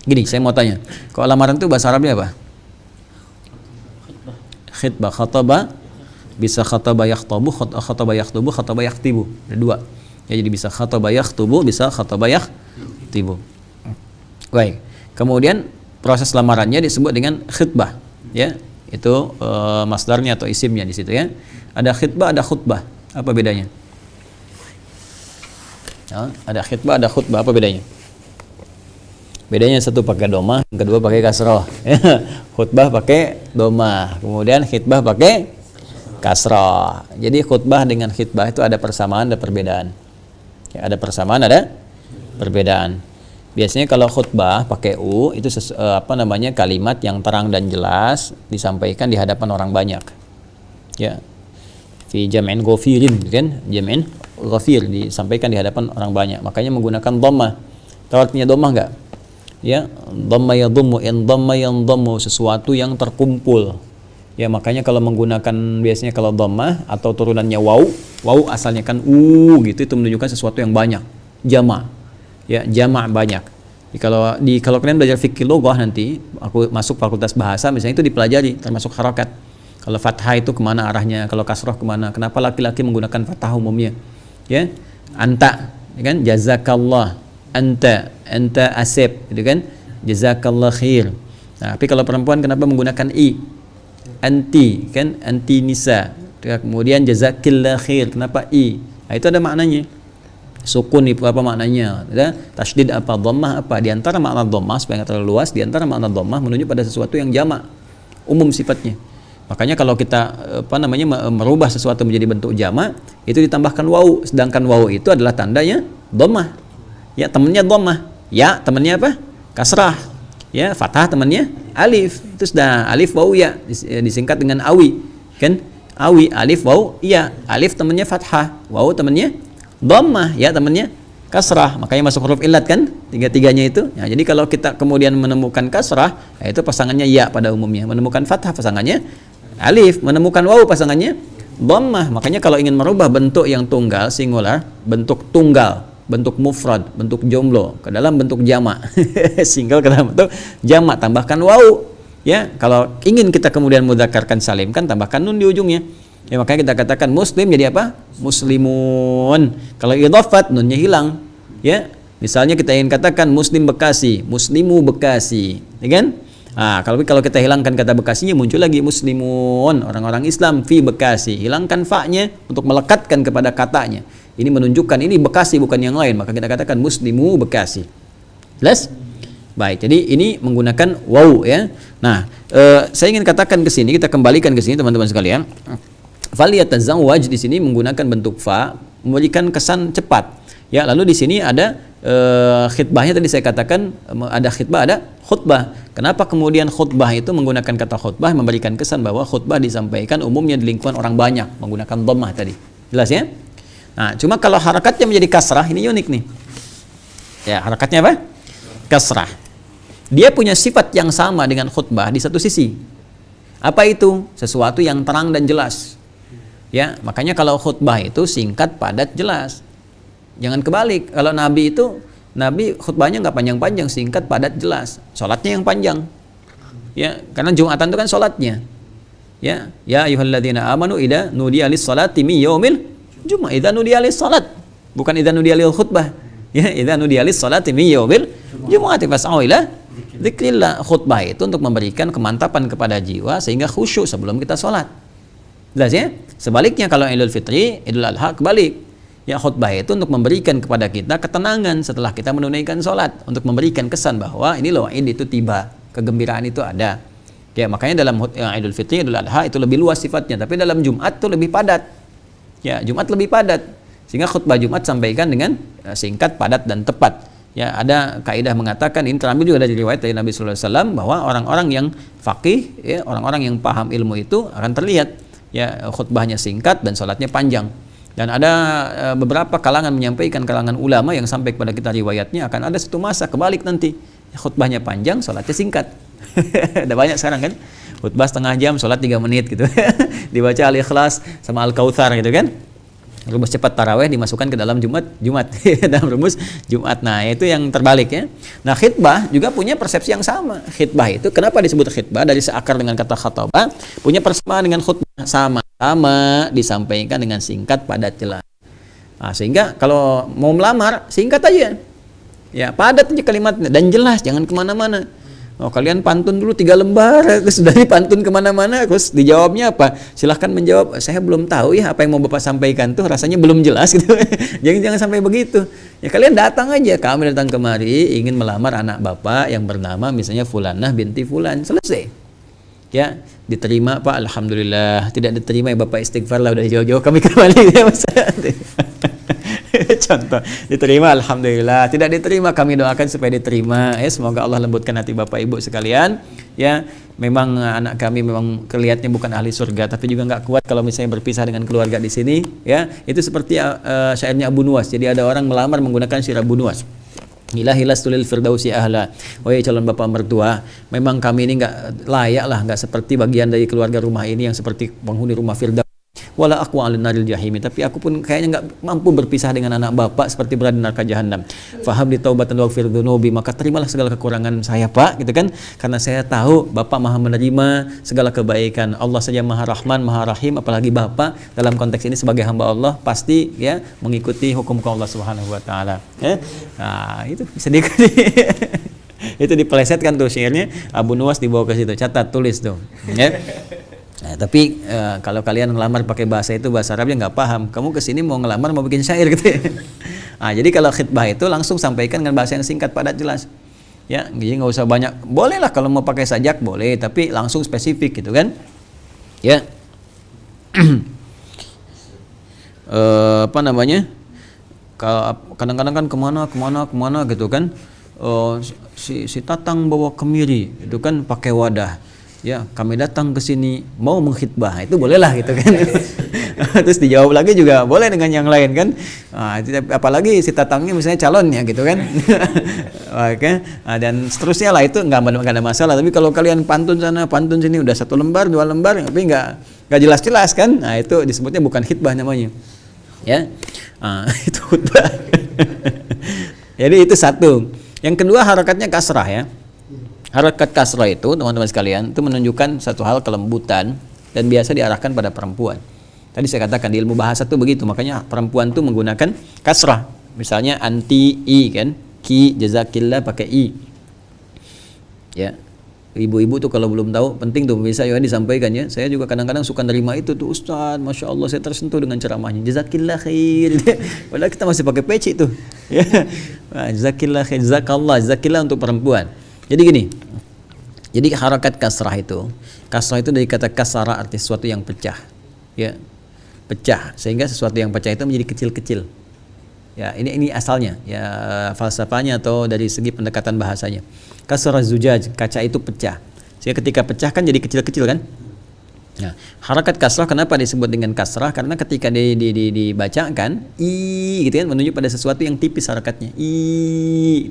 Gini, saya mau tanya. Kalau lamaran itu bahasa Arabnya apa? Khitbah, khataba, bisa khataba yakhtabu, khataba yakhtubu, khataba yakhtibu. Ada dua. Ya, jadi bisa khataba yakhtubu, bisa khataba yakhtibu. Baik. Kemudian proses lamarannya disebut dengan khitbah, ya. Itu masdarnya atau isimnya di situ ya. Ada khitbah, ada khutbah. Apa bedanya? Ya, ada khitbah, ada khutbah. Apa bedanya? Bedanya satu pakai domah, yang kedua pakai kasroh. Khutbah pakai domah, kemudian khitbah pakai kasroh. Jadi khutbah dengan khitbah itu ada persamaan, ada perbedaan. Ya, ada persamaan, ada perbedaan. Biasanya kalau khutbah pakai u itu kalimat yang terang dan jelas disampaikan di hadapan orang banyak. Ya. Fi jam'in ghafirin kan? Jam'in ghafir disampaikan di hadapan orang banyak. Makanya menggunakan dhammah. Tahu artinya dhammah enggak? Ya, dhamma yadhummu, in dhamma yandhammu, sesuatu yang terkumpul. Ya, makanya kalau menggunakan biasanya kalau dhammah atau turunannya waw asalnya kan gitu, itu menunjukkan sesuatu yang banyak, jama'. Ya, jama' banyak. Kalau kalian belajar fikih loghah nanti, aku masuk fakultas bahasa misalnya itu dipelajari termasuk harakat. Kalau fathah itu kemana arahnya, kalau kasroh kemana, kenapa laki-laki menggunakan fathah umumnya. Ya, anta, ya kan, jazakallah, anta asib, gitu kan, jazakallah khair. Nah, tapi kalau perempuan kenapa menggunakan i, anti, kan, anti nisa, kemudian jazakillah khair, kenapa i? Nah, itu ada maknanya. Sukun itu apa maknanya? Ya, tasydid apa, dhammah apa? Di antara makna dhammah supaya nggak terlalu luas, di antara makna dhammah menunjuk pada sesuatu yang jamak, umum sifatnya. Makanya kalau kita merubah sesuatu menjadi bentuk jamak, itu ditambahkan waw, sedangkan waw itu adalah tandanya dhammah. Ya, temannya dhammah. Ya, temannya apa? Kasrah. Ya, fathah temannya alif. Itu sudah alif waw ya disingkat dengan awi. Kan? Awi, alif waw ya. Alif temannya fathah, waw temannya dhammah, ya temannya kasrah. Makanya masuk huruf illat kan? Tiga-tiganya itu. Ya, jadi kalau kita kemudian menemukan kasrah, ya itu pasangannya ya pada umumnya. Menemukan fathah pasangannya alif, menemukan waw pasangannya dhammah. Makanya kalau ingin merubah bentuk yang tunggal singular, bentuk tunggal, bentuk mufrad, bentuk jomblo ke dalam bentuk jamak, single ke dalam bentuk jamak, tambahkan waw. Ya, kalau ingin kita kemudian mudzakarkan salim kan tambahkan nun di ujungnya. Ya, makanya kita katakan muslim jadi apa? Muslimun. Kalau idhafat nunnya hilang. Ya, misalnya kita ingin katakan muslim Bekasi, muslimu Bekasi, ya kan? Nah, kalau kita hilangkan kata Bekasinya muncul lagi muslimun, orang-orang Islam fi Bekasi. Hilangkan fa-nya untuk melekatkan kepada katanya. Ini menunjukkan ini Bekasi bukan yang lain, maka kita katakan muslimu Bekasi. Jelas? Baik, jadi ini menggunakan waw ya. Nah, saya ingin katakan ke sini, kita kembalikan ke sini teman-teman sekalian. Falyatazawwaj di sini menggunakan bentuk fa, memberikan kesan cepat. Ya, lalu di sini ada khitbahnya tadi saya katakan ada khitbah, ada khutbah. Kenapa kemudian khutbah itu menggunakan kata khutbah, memberikan kesan bahwa khutbah disampaikan umumnya di lingkungan orang banyak menggunakan dhammah tadi. Jelas ya? Nah, cuma kalau harakatnya menjadi kasrah ini unik nih. Ya, harakatnya apa? Kasrah. Dia punya sifat yang sama dengan khutbah di satu sisi. Apa itu? Sesuatu yang terang dan jelas. Ya, makanya kalau khutbah itu singkat, padat, jelas. Jangan kebalik. Kalau Nabi itu, Nabi khutbahnya nggak panjang-panjang, singkat, padat, jelas. Sholatnya yang panjang. Ya, karena Jumatan itu kan sholatnya. Ya, ya ayyuhalladzina amanu idza nudiya lis-sholati min yaumil Jum'ah, idza nudiya lis-sholat. Bukan idza nudiya lil khutbah. Ya, idza nudiya lis-sholati min yaumil Jum'ati fas'au ila dzikrillah. Khutbah itu untuk memberikan kemantapan kepada jiwa sehingga khusyuk sebelum kita sholat. Jelas ya? Sebaliknya kalau Idul Fitri, Idul Adha kebalik. Ya, khutbah itu untuk memberikan kepada kita ketenangan setelah kita menunaikan sholat, untuk memberikan kesan bahwa ini loh Id itu tiba, kegembiraan itu ada. Ya, makanya dalam Idul Fitri, Idul Adha itu lebih luas sifatnya, tapi dalam Jumat itu lebih padat. Ya, Jumat lebih padat. Sehingga khutbah Jumat sampaikan dengan singkat, padat dan tepat. Ya, ada kaidah mengatakan, ini terambil juga dari riwayat dari Nabi sallallahu alaihi wasallam, bahwa orang-orang yang faqih, ya, orang-orang yang paham ilmu itu akan terlihat ya khutbahnya singkat dan sholatnya panjang. Dan ada beberapa kalangan menyampaikan, kalangan ulama yang sampai kepada kita riwayatnya akan ada satu masa kebalik nanti, khutbahnya panjang, sholatnya singkat. Ada banyak sekarang kan, khutbah setengah jam, sholat 3 menit gitu. Dibaca Al-Ikhlas sama Al-Kautsar gitu kan. Rumus cepat taraweh dimasukkan ke dalam Jumat dalam rumus Jumat. Nah, itu yang terbalik ya. Nah, khitbah juga punya persepsi yang sama. Khitbah itu kenapa disebut khitbah? Dari seakar dengan kata khataba, punya persamaan dengan khutbah, sama disampaikan dengan singkat, padat, jelas. Nah, sehingga kalau mau melamar singkat aja. Ya, padat aja kalimatnya dan jelas, jangan kemana-mana. Oh, kalian pantun dulu 3 lembar, terus dari pantun kemana-mana, terus dijawabnya apa? Silahkan menjawab, saya belum tahu ya apa yang mau Bapak sampaikan tuh, rasanya belum jelas gitu. Jangan sampai begitu. Ya kalian datang aja, kami datang kemari ingin melamar anak Bapak yang bernama misalnya Fulanah binti Fulan, selesai. Ya, diterima Pak, alhamdulillah. Tidak diterima ya Bapak istighfar lah, udah jauh-jauh kami kembali ya Mas. Contoh, diterima alhamdulillah, tidak diterima kami doakan supaya diterima. Semoga Allah lembutkan hati Bapak Ibu sekalian. Ya, memang anak kami memang kelihatannya bukan ahli surga, tapi juga nggak kuat kalau misalnya berpisah dengan keluarga di sini. Ya, itu seperti syairnya Abu Nuwas. Jadi ada orang melamar menggunakan syair Abu Nuwas. Ilahilas tulil firdausi ahla. Wahai calon bapak mertua, memang kami ini nggak layak lah, nggak seperti bagian dari keluarga rumah ini yang seperti penghuni rumah firdaus. Wala aku alin naril jahimi, tapi aku pun kayaknya nggak mampu berpisah dengan anak bapak seperti berada di neraka jahanam. Faham di taubatan wa fir dzunubi, maka terimalah segala kekurangan saya Pak, gitu kan? Karena saya tahu Bapak Maha menerima segala kebaikan. Allah saja Maha Rahman, Maha Rahim, apalagi Bapak dalam konteks ini sebagai hamba Allah pasti ya mengikuti hukum Allah Subhanahu wa taala. Nah, itu bisa diikuti. Itu dipelesetkan tuh syairnya Abu Nuwas, dibawa ke situ, catat, tulis tuh. Ya. Nah, tapi kalau kalian ngelamar pakai bahasa itu, bahasa Arabnya nggak paham, kamu kesini mau ngelamar mau bikin syair gitu ya. Nah, jadi kalau khitbah itu langsung sampaikan dengan bahasa yang singkat, padat, jelas. Ya, jadi nggak usah banyak. Boleh lah kalau mau pakai sajak boleh, tapi langsung spesifik gitu kan. Ya. Apa namanya? Kadang-kadang kan kemana gitu kan. Si Tatang bawa kemiri itu kan pakai wadah. Ya, kami datang ke sini mau menghitbah, itu bolehlah gitu kan. Terus dijawab lagi juga boleh dengan yang lain kan. Nah, apalagi si Tatangnya misalnya calonnya gitu kan. Oke. Nah, dan seterusnya lah, itu nggak ada masalah. Tapi kalau kalian pantun sana pantun sini udah 1 lembar 2 lembar tapi nggak jelas-jelas kan, nah itu disebutnya bukan khitbah namanya. Ya, itu khutbah. Jadi itu satu. Yang kedua, harakatnya kasrah ya. Harakat kasrah itu teman-teman sekalian itu menunjukkan satu hal kelembutan dan biasa diarahkan pada perempuan. Tadi saya katakan di ilmu bahasa tuh begitu, makanya perempuan tuh menggunakan kasrah. Misalnya anti i kan, ki jazakillah pakai i. Ya. Ibu-ibu tuh kalau belum tahu penting tuh bisa ya disampaikan ya. Saya juga kadang-kadang suka nerima itu tuh, Ustaz, Masya Allah saya tersentuh dengan ceramahnya. Jazakillah khair. Padahal kita masih pakai peci tuh. Ya. Jazakillah khair, jazakallah, jazakillah untuk perempuan. Jadi gini. Jadi harakat kasrah itu dari kata kasara, arti sesuatu yang pecah. Ya. Pecah, sehingga sesuatu yang pecah itu menjadi kecil-kecil. Ya, ini asalnya, ya falsafahnya atau dari segi pendekatan bahasanya. Kasra zujaj, kaca itu pecah. Sehingga ketika pecah kan jadi kecil-kecil kan? Nah, harakat kasrah kenapa disebut dengan kasrah? Karena ketika dibacakan i gitu kan, menunjuk pada sesuatu yang tipis harakatnya. I.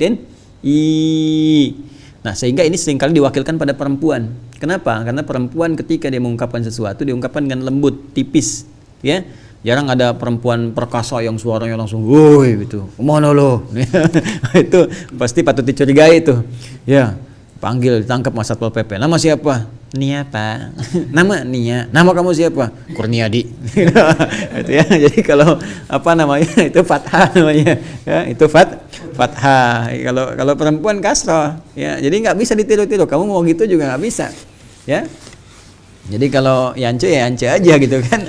Nah, sehingga ini seringkali diwakilkan pada perempuan. Kenapa? Karena perempuan ketika dia mengungkapkan sesuatu diungkapkan dengan lembut, tipis, ya. Jarang ada perempuan perkasa yang suaranya langsung woi gitu. Kemana lo? Itu pasti patut dicurigai itu. Ya, panggil, ditangkap sama Satpol PP. Nama siapa? Nia, Pak. Nama Nia. Nama kamu siapa? Kurniadi. Itu ya. Jadi kalau apa namanya? Itu fathah namanya. Ya, itu fathah. Kalau perempuan kasrah, ya. Jadi nggak bisa ditiru-tiru. Kamu mau gitu juga nggak bisa. Ya. Jadi kalau Yance ya Yance aja gitu kan,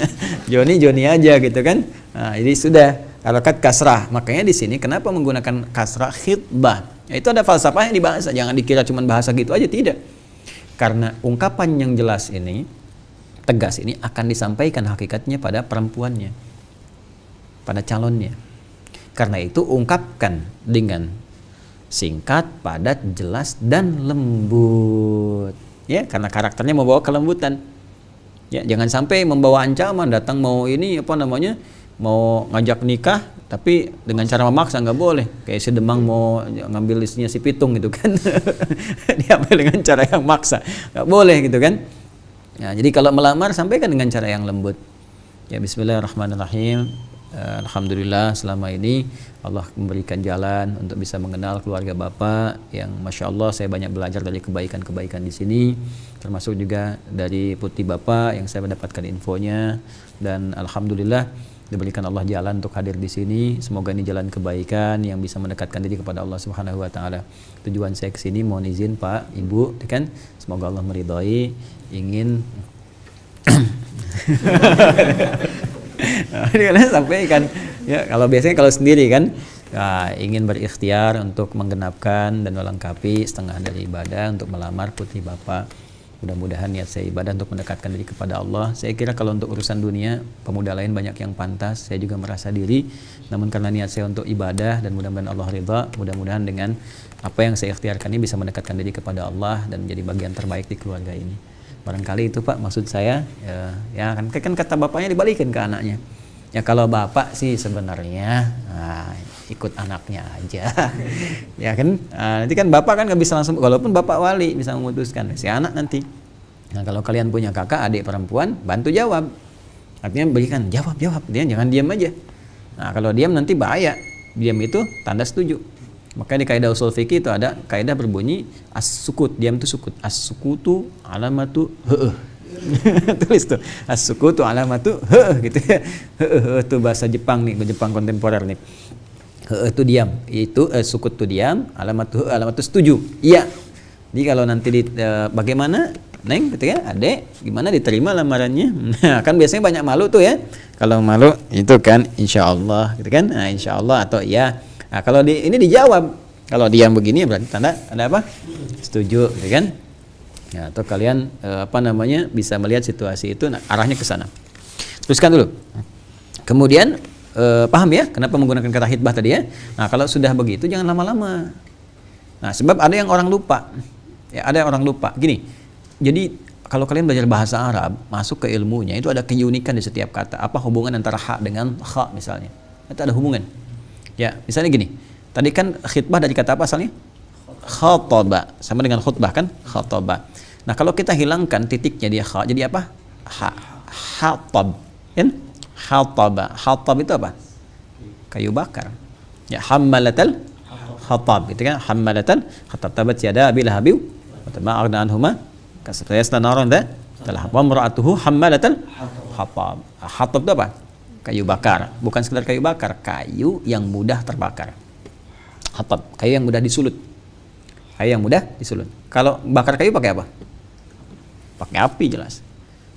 Joni aja gitu kan. Nah, jadi sudah harakat kasrah. Makanya di sini kenapa menggunakan kasrah khitbah? Ya, itu ada falsafahnya di bahasa. Jangan dikira cuma bahasa gitu aja, tidak. Karena ungkapan yang jelas ini, tegas ini akan disampaikan hakikatnya pada perempuannya, pada calonnya. Karena itu ungkapkan dengan singkat, padat, jelas dan lembut. Ya, karena karakternya membawa kelembutan. Ya, jangan sampai membawa ancaman, datang mau ini apa namanya, mau ngajak nikah, tapi dengan cara memaksa, nggak boleh. Kayak si Demang mau ngambil listrnya si Pitung gitu kan, diambil dengan cara yang maksa, nggak boleh gitu kan. Nah, jadi kalau melamar sampaikan dengan cara yang lembut. Ya, Bismillahirrahmanirrahim. Alhamdulillah selama ini Allah memberikan jalan untuk bisa mengenal keluarga Bapak yang Masya Allah saya banyak belajar dari kebaikan-kebaikan di sini, termasuk juga dari putih Bapak yang saya mendapatkan infonya, dan Alhamdulillah diberikan Allah jalan untuk hadir di sini. Semoga ini jalan kebaikan yang bisa mendekatkan diri kepada Allah Subhanahu wa taala. Tujuan saya ke sini mohon izin Pak, Ibu, kan semoga Allah meridhai, ingin Ini sampaikan ya, kalau biasanya kalau sendiri kan ya, ingin berikhtiar untuk menggenapkan dan melengkapi setengah dari ibadah untuk melamar putri Bapak. Mudah-mudahan niat saya ibadah untuk mendekatkan diri kepada Allah. Saya kira kalau untuk urusan dunia, pemuda lain banyak yang pantas, saya juga merasa diri. Namun karena niat saya untuk ibadah dan mudah-mudahan Allah ridha, mudah-mudahan dengan apa yang saya ikhtiarkan ini bisa mendekatkan diri kepada Allah dan menjadi bagian terbaik di keluarga ini. Barangkali itu Pak maksud saya, ya kan kata bapaknya dibalikin ke anaknya. Ya kalau bapak sih sebenarnya ikut anaknya aja, ya kan. Nanti kan bapak kan nggak bisa langsung, walaupun bapak wali bisa memutuskan si anak nanti. Nah kalau kalian punya kakak adik perempuan, bantu jawab. Artinya berikan jawab, dia jangan diam aja. Nah kalau diam nanti bahaya. Diam itu tanda setuju. Makanya di kaidah usul fikih itu ada kaidah berbunyi as-sukut, diam itu sukut. As-sukutu alamatu tulis tuh. As-sukutu alamatu gitu ya. Itu bahasa Jepang nih, Jepang kontemporer nih. Itu diam. Itu sukut itu diam, alamatu setuju. Iya. Jadi kalau nanti bagaimana Neng gitu ya, Adek, gimana diterima lamarannya? Nah, kan biasanya banyak malu tuh ya. Kalau malu itu kan insyaallah gitu kan. Nah, insyaallah atau iya. Nah, kalau ini dijawab, kalau diam begini berarti tanda apa? Setuju, gitu kan? Ya, atau kalian bisa melihat situasi itu, nah, arahnya ke sana. Teruskan dulu. Kemudian paham ya kenapa menggunakan kata khitbah tadi ya? Nah, kalau sudah begitu jangan lama-lama. Nah, sebab ada yang orang lupa. Ya, ada orang lupa. Gini. Jadi kalau kalian belajar bahasa Arab, masuk ke ilmunya itu ada keunikan di setiap kata. Apa hubungan antara ha dengan kha misalnya? Itu ada hubungan. Ya, misalnya gini. Tadi kan khitbah dari kata apa asalnya? Khataba. Sama dengan khutbah kan? Khataba. Nah, kalau kita hilangkan titiknya dia kha, jadi apa? Hatab. Kan? Hataba. Hatab itu apa? Kayu bakar. Ya, hammalatal hatab. Gitu kan? Hammalatal hatab. Tabat yada abi lahabi wa tabba aghna anhuma kasayasna naran telah wa mar'atuhu hammalatal hatab. Hatab itu apa? Kayu bakar, bukan sekedar kayu bakar, kayu yang mudah terbakar. Hatab, kayu yang mudah disulut. Kayu yang mudah disulut. Kalau bakar kayu pakai apa? Pakai api jelas.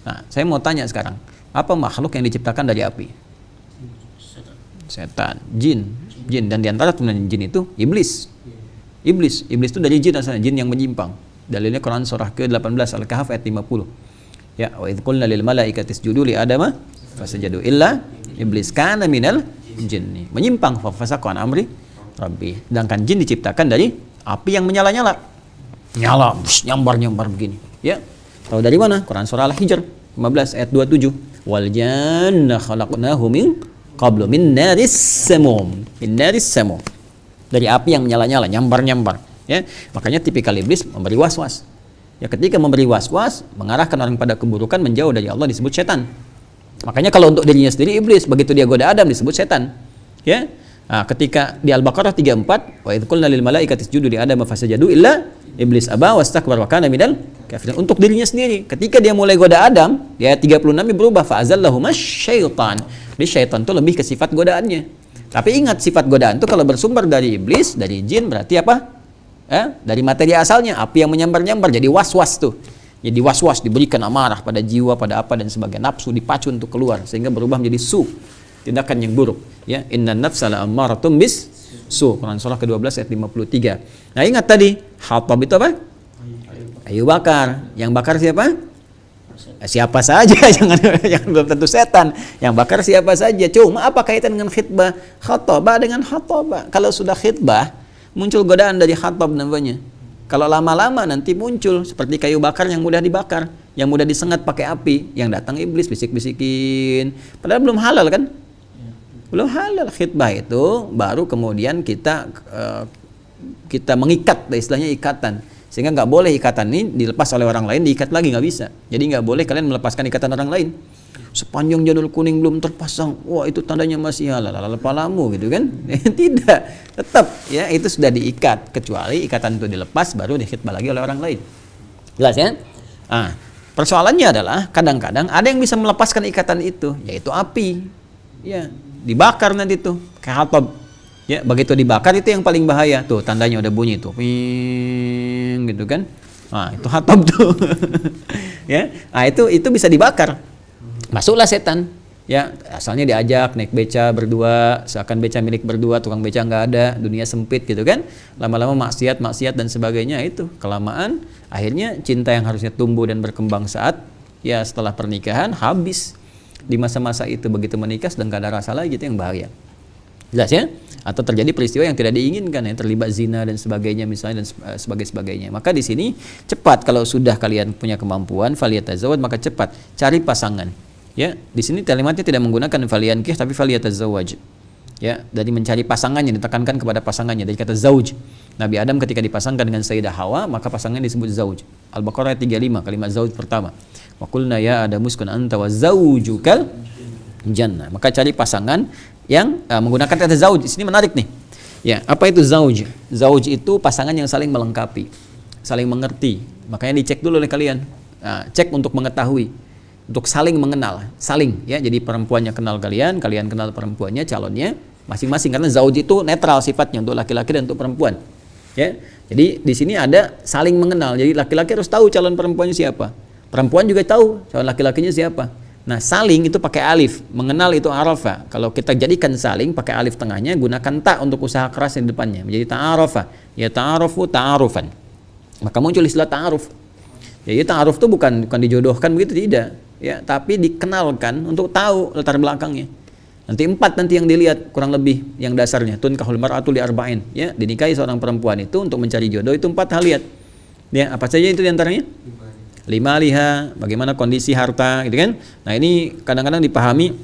Nah, saya mau tanya sekarang, apa makhluk yang diciptakan dari api? Setan, jin, dan diantara turunan jin itu iblis. Iblis itu dari jin asalnya, jin yang menyimpang. Dalilnya Quran surah ke-18 Al-Kahf ayat 50. Ya, wa idz qulna lil malaikati isjudu li adama fasajadu illa iblis kana minal jinni. Menyimpang fa fasaqa an amri rabbi. Sedangkan jin diciptakan dari api yang menyala-nyala. Nyala, nyambar-nyambar begini. Ya. Tahu dari mana? Quran surah Al-Hijr 15 ayat 27. Wal janna khalaqnahu min qablu min naris samum. Min naris samum. Dari api yang menyala-nyala, nyambar-nyambar. Ya. Makanya tipikal iblis memberi was-was. Ya, ketika memberi was-was, mengarahkan orang pada keburukan, menjauh dari Allah disebut setan. Makanya kalau untuk dirinya sendiri iblis, begitu dia goda Adam disebut setan. Ya. Nah, ketika di Al-Baqarah 34, wa idz qulna lil malaikati isjudu li adama fasajadu illa iblis aba wastakbara wa kana minal kafirin. Untuk dirinya sendiri, ketika dia mulai goda Adam, di ayat 36 berubah fa azallahuma syaitan. Jadi syaitan itu lebih ke sifat godaannya. Tapi ingat, sifat godaan itu kalau bersumber dari iblis, dari jin, berarti apa? Dari materi asalnya, api yang menyambar-nyambar, jadi was-was tuh. Jadi was-was, diberikan amarah pada jiwa, pada apa dan sebagainya. Nafsu dipacu untuk keluar, sehingga berubah menjadi tindakan yang buruk. Ya, inna nafsa la ammaratum bis su. Quran surah ke-12 ayat 53. Nah, ingat tadi, Khattab itu apa? Abu Bakar. Yang bakar siapa? Siapa saja, jangan belum tentu setan. Yang bakar siapa saja. Cuma apa kaitan dengan khitbah? Khattabah dengan khattabah. Kalau sudah khitbah, muncul godaan dari khattab namanya. Kalau lama-lama nanti muncul seperti kayu bakar yang mudah dibakar, yang mudah disengat pakai api, yang datang iblis bisik-bisikin. Padahal belum halal kan? Belum halal. Khitbah itu baru kemudian kita mengikat, istilahnya ikatan. Sehingga nggak boleh ikatan ini dilepas oleh orang lain, diikat lagi nggak bisa. Jadi nggak boleh kalian melepaskan ikatan orang lain. Sepanjang jadul kuning belum terpasang, wah itu tandanya masih halal, palamu gitu kan? Tidak, tetap ya itu sudah diikat. Kecuali ikatan itu dilepas, baru dikhitbah lagi oleh orang lain. Jelas ya? Nah, persoalannya adalah kadang-kadang ada yang bisa melepaskan ikatan itu, yaitu api. Ya, dibakar nanti tuh, kayak Khattab. Ya, begitu dibakar itu yang paling bahaya. Tuh, tandanya udah bunyi tuh. Ping gitu kan. Nah, itu Khattab tuh. Ya. Nah, itu bisa dibakar. Masuklah setan. Ya, asalnya diajak naik beca berdua, seakan beca milik berdua, tukang beca nggak ada, dunia sempit gitu kan. Lama-lama maksiat dan sebagainya itu. Kelamaan akhirnya cinta yang harusnya tumbuh dan berkembang saat ya setelah pernikahan habis. Di masa-masa itu begitu menikah sedang gak ada rasa lagi, itu yang bahaya. Jelas ya? Atau terjadi peristiwa yang tidak diinginkan, yang terlibat zina dan sebagainya misalnya dan sebagainya. Maka di sini cepat kalau sudah kalian punya kemampuan faliyatazawwaj, maka cepat cari pasangan. Ya, di sini kalimatnya tidak menggunakan faliyankih tapi faliyatazawwaj. Ya, dari mencari pasangannya ditekankan kepada pasangannya dari kata zauj. Nabi Adam ketika dipasangkan dengan Sayyidah Hawa, maka pasangan disebut zauj. Al-Baqarah 35 kalimat zauj pertama. Wa qulna ya Adamu uskun anta wa zaujukal jannah. Maka cari pasangan yang menggunakan kata zauj. Di sini menarik nih. Ya, apa itu zauj? Zauj itu pasangan yang saling melengkapi, saling mengerti. Makanya dicek dulu oleh kalian. Cek untuk mengetahui, untuk saling mengenal, saling ya. Jadi perempuannya kenal kalian, kalian kenal perempuannya, calonnya masing-masing, karena zauj itu netral sifatnya untuk laki-laki dan untuk perempuan. Ya. Jadi di sini ada saling mengenal. Jadi laki-laki harus tahu calon perempuannya siapa. Perempuan juga tahu calon laki-lakinya siapa. Nah, saling itu pakai alif, mengenal itu arafa. Kalau kita jadikan saling pakai alif tengahnya, gunakan ta untuk usaha keras di depannya, menjadi ta'arafa. Ya ta'arufu ta'arufan. Maka muncul istilah ta'aruf. Ya, ta'aruf itu bukan dijodohkan begitu, tidak. Ya, tapi dikenalkan untuk tahu latar belakangnya. Nanti 4 nanti yang dilihat kurang lebih yang dasarnya. Tunkahul mar'atu li arba'in. Ya, dinikahi seorang perempuan itu untuk mencari jodoh itu 4 hal lihat. Ya, apa saja itu diantaranya? 5 liha, bagaimana kondisi harta gitu kan. Nah, ini kadang-kadang dipahami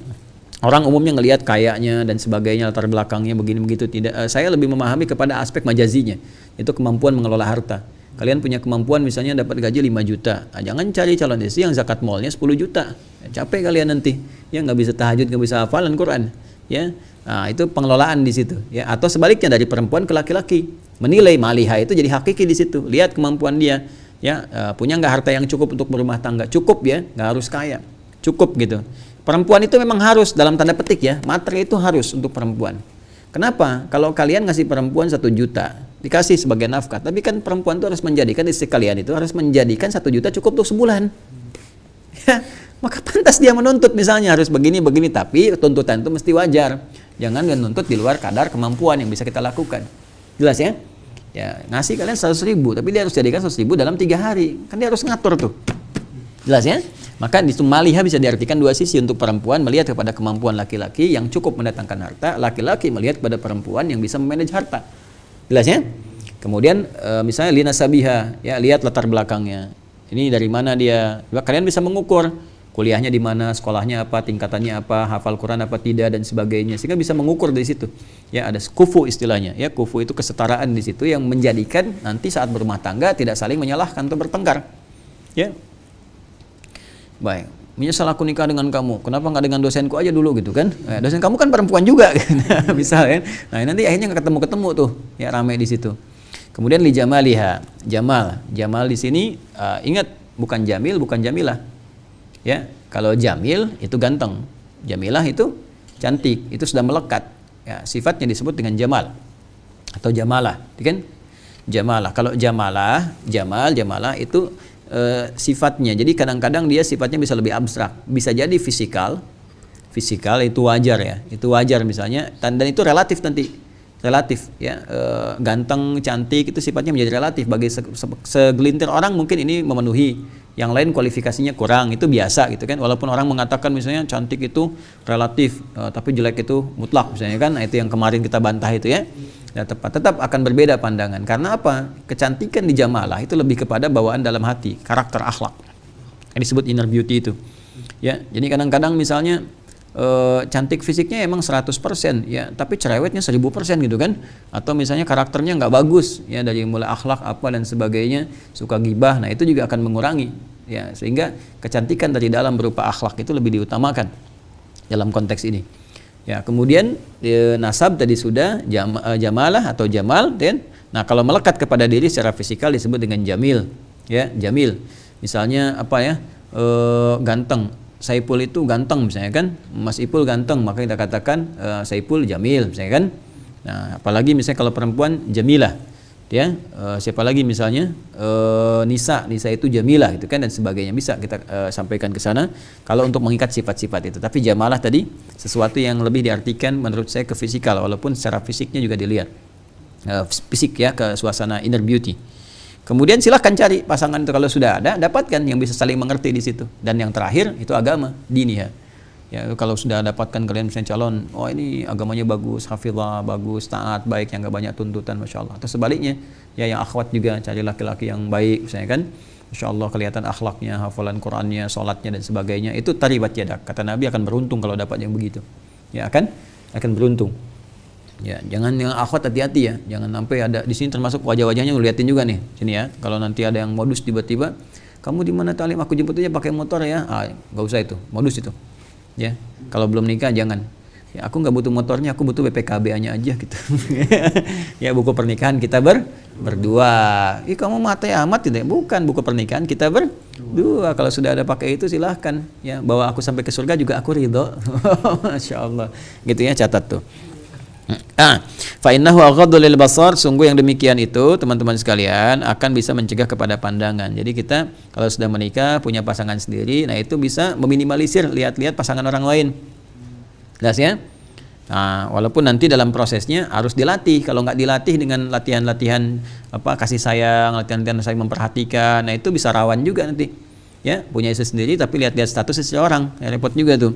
orang umumnya ngelihat kayaknya dan sebagainya, latar belakangnya begini begitu, tidak. Saya lebih memahami kepada aspek majazinya, itu kemampuan mengelola harta. Kalian punya kemampuan misalnya dapat gaji 5 juta. Nah, jangan cari calon istri yang zakat malnya 10 juta. Capek kalian nanti. Ya, nggak bisa tahajud, nggak bisa hafalan Quran. Ya. Nah, itu pengelolaan di situ, ya. Atau sebaliknya dari perempuan ke laki-laki. Menilai maliha itu jadi hakiki di situ. Lihat kemampuan dia. Ya, punya nggak harta yang cukup untuk berumah tangga? Cukup ya, nggak harus kaya, cukup gitu. Perempuan itu memang harus dalam tanda petik ya, materi itu harus untuk perempuan. Kenapa? Kalau kalian ngasih perempuan 1 juta, dikasih sebagai nafkah, tapi kan perempuan itu harus menjadikan istri kalian itu harus menjadikan 1 juta cukup untuk sebulan. Ya, maka pantas dia menuntut misalnya harus begini, tapi tuntutan itu mesti wajar. Jangan menuntut di luar kadar kemampuan yang bisa kita lakukan. Jelas ya? Ya, ngasih kalian 100.000, tapi dia harus jadikan 100.000 dalam 3 hari. Kan dia harus ngatur tuh. Jelas ya? Maka di maliha bisa diartikan dua sisi. Untuk perempuan melihat kepada kemampuan laki-laki yang cukup mendatangkan harta, laki-laki melihat kepada perempuan yang bisa memanage harta. Jelas ya? Kemudian misalnya lina sabiha, ya lihat latar belakangnya. Ini dari mana dia? Kalian bisa mengukur kuliahnya di mana, sekolahnya apa, tingkatannya apa, hafal Quran apa tidak dan sebagainya, sehingga bisa mengukur dari situ. Ya, ada kufu istilahnya. Ya, kufu itu kesetaraan di situ yang menjadikan nanti saat berumah tangga tidak saling menyalahkan atau bertengkar. Ya. Baik, menyesal aku nikah dengan kamu. Kenapa nggak dengan dosenku aja dulu gitu kan? Dosen kamu kan perempuan juga, bisa kan? Nah nanti akhirnya nggak ketemu tuh, ya ramai di situ. Kemudian li jamaliha, jamal di sini ingat bukan jamil, bukan jamilah. Ya, kalau jamil itu ganteng, jamilah itu cantik, itu sudah melekat. Ya, sifatnya disebut dengan jamal atau jamalah, kan? Jamalah. Kalau jamalah itu sifatnya. Jadi kadang-kadang dia sifatnya bisa lebih abstrak, bisa jadi fisikal itu wajar ya, itu wajar misalnya, dan itu relatif nanti. Relatif ya, ganteng, cantik itu sifatnya menjadi relatif. Bagi segelintir orang mungkin ini memenuhi, yang lain kualifikasinya kurang, itu biasa gitu kan. Walaupun orang mengatakan misalnya cantik itu relatif, tapi jelek itu mutlak misalnya kan. Nah, itu yang kemarin kita bantah itu ya. Ya tetap akan berbeda pandangan. Karena apa? Kecantikan di jamalah itu lebih kepada bawaan dalam hati, karakter akhlak. Yang disebut inner beauty itu. Ya, jadi kadang-kadang misalnya cantik fisiknya emang 100% ya, tapi cerewetnya 1000% gitu kan, atau misalnya karakternya nggak bagus ya, dari mulai akhlak apa dan sebagainya, suka gibah, nah itu juga akan mengurangi ya, sehingga kecantikan dari dalam berupa akhlak itu lebih diutamakan dalam konteks ini ya. Kemudian nasab tadi sudah, jamalah atau jamal, dan nah kalau melekat kepada diri secara fisikal disebut dengan jamil ya, jamil misalnya apa ya, ganteng. Saipul itu ganteng misalnya kan, Mas Ipul ganteng, maka kita katakan Saipul jamil misalnya kan. Nah, apalagi misalnya kalau perempuan jamilah, ya siapa lagi misalnya Nisa itu jamilah itu kan, dan sebagainya, bisa kita sampaikan ke sana kalau untuk mengikat sifat-sifat itu. Tapi jamalah tadi sesuatu yang lebih diartikan menurut saya ke fisikal, walaupun secara fisiknya juga dilihat fisik ya, ke suasana inner beauty. Kemudian silahkan cari pasangan itu, kalau sudah ada, dapatkan yang bisa saling mengerti di situ. Dan yang terakhir itu agama, dini ya. Ya kalau sudah dapatkan kalian misalnya calon, oh ini agamanya bagus, hafizah, bagus, taat, baik, yang gak banyak tuntutan, masya Allah. Atau sebaliknya, ya yang akhwat juga cari laki-laki yang baik, misalnya kan, masya Allah kelihatan akhlaknya, hafalan Qurannya, sholatnya dan sebagainya. Itu taribat yadak. Kata Nabi akan beruntung kalau dapat yang begitu. Ya akan beruntung. Ya, jangan yang akhwat, hati-hati ya. Jangan sampai ada di sini, termasuk wajah-wajahnya ngeliatin juga nih. Sini ya. Kalau nanti ada yang modus tiba-tiba, kamu di mana Talim? Aku jemput aja pakai motor ya. Enggak usah itu. Modus itu. Ya. Kalau belum nikah jangan. Ya, aku enggak butuh motornya, aku butuh BPKB-nya aja gitu. Ya, buku pernikahan kita berdua. Kamu mati amat tidak? Bukan buku pernikahan kita berdua. Kalau sudah ada pakai itu silahkan. Ya, bawa aku sampai ke surga juga aku ridho. Masya Allah. Gitu ya, catat tuh. Fa innahu aghaddu lil basar, sungguh yang demikian itu teman-teman sekalian akan bisa mencegah kepada pandangan. Jadi kita kalau sudah menikah punya pasangan sendiri, nah itu bisa meminimalisir lihat-lihat pasangan orang lain. Jelas ya? Nah, walaupun nanti dalam prosesnya harus dilatih. Kalau nggak dilatih dengan latihan-latihan kasih sayang, latihan-latihan saling memperhatikan, nah itu bisa rawan juga nanti. Ya, punya istri sendiri tapi lihat-lihat status seseorang, ya repot juga tuh.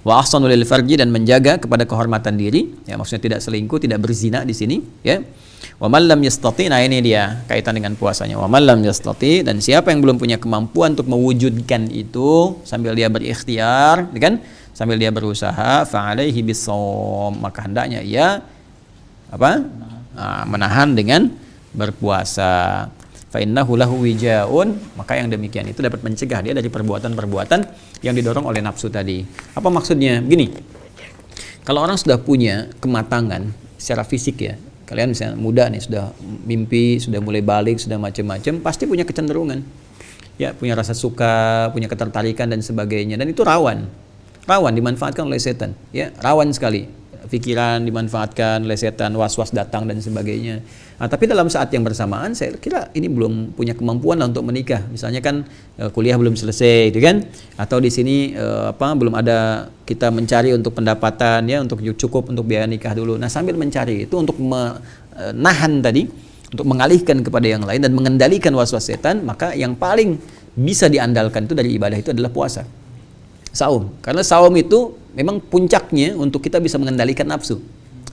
Wa ahsanu lil farji, dan menjaga kepada kehormatan diri, ya maksudnya tidak selingkuh, tidak berzina di sini, ya. Wa man lam yastati, nah ini dia kaitan dengan puasanya. Wa man lam yastati, dan siapa yang belum punya kemampuan untuk mewujudkan itu sambil dia berikhtiar, kan? Sambil dia berusaha, fa alaihi bisawm, maka hendaknya ia menahan dengan berpuasa. Fa innahu lahu wijaun, maka yang demikian itu dapat mencegah dia dari perbuatan-perbuatan yang didorong oleh nafsu tadi. Apa maksudnya? Begini, kalau orang sudah punya kematangan secara fisik ya, kalian misalnya muda nih, sudah mimpi, sudah mulai balik, sudah macam-macam, pasti punya kecenderungan, ya punya rasa suka, punya ketertarikan dan sebagainya, dan itu rawan dimanfaatkan oleh setan, ya rawan sekali. Pikiran dimanfaatkan oleh setan, was-was datang dan sebagainya. Nah, tapi dalam saat yang bersamaan saya kira ini belum punya kemampuan lah untuk menikah. Misalnya kan kuliah belum selesai, itu kan? Atau di sini belum ada, kita mencari untuk pendapatan ya, untuk cukup untuk biaya nikah dulu. Nah, sambil mencari itu untuk nahan tadi, untuk mengalihkan kepada yang lain dan mengendalikan waswas setan, maka yang paling bisa diandalkan itu dari ibadah itu adalah puasa, saum. Karena saum itu memang puncaknya untuk kita bisa mengendalikan nafsu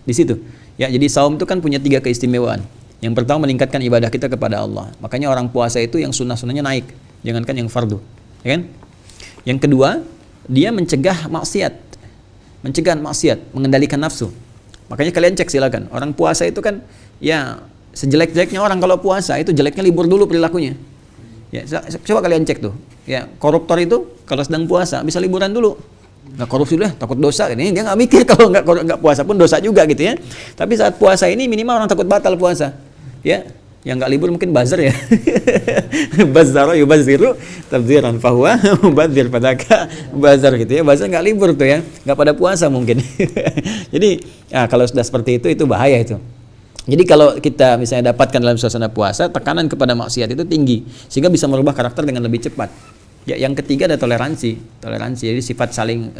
di situ. Ya, jadi saum itu kan punya 3 keistimewaan. Yang pertama meningkatkan ibadah kita kepada Allah. Makanya orang puasa itu yang sunnah-sunnahnya naik, jangankan yang fardu, ya kan? Yang kedua, dia mencegah maksiat, mengendalikan nafsu. Makanya kalian cek silakan. Orang puasa itu kan, ya sejelek-jeleknya orang kalau puasa itu jeleknya libur dulu perilakunya. Ya, coba kalian cek tuh. Ya, koruptor itu kalau sedang puasa bisa liburan dulu. Nggak korupsi dulu, takut dosa. Ini dia nggak mikir kalau nggak puasa pun dosa juga gitu ya. Tapi saat puasa ini minimal orang takut batal puasa. Ya, yang nggak libur mungkin buzzer ya. Bazzaro yubazziru tabdziran fahuwa mubadzir, padaka buzzer gitu ya. Buzzer nggak libur tuh ya, nggak pada puasa mungkin. Jadi ya, kalau sudah seperti itu bahaya itu. Jadi kalau kita misalnya dapatkan dalam suasana puasa, tekanan kepada maksiat itu tinggi sehingga bisa merubah karakter dengan lebih cepat. Ya, yang ketiga ada toleransi. Jadi sifat saling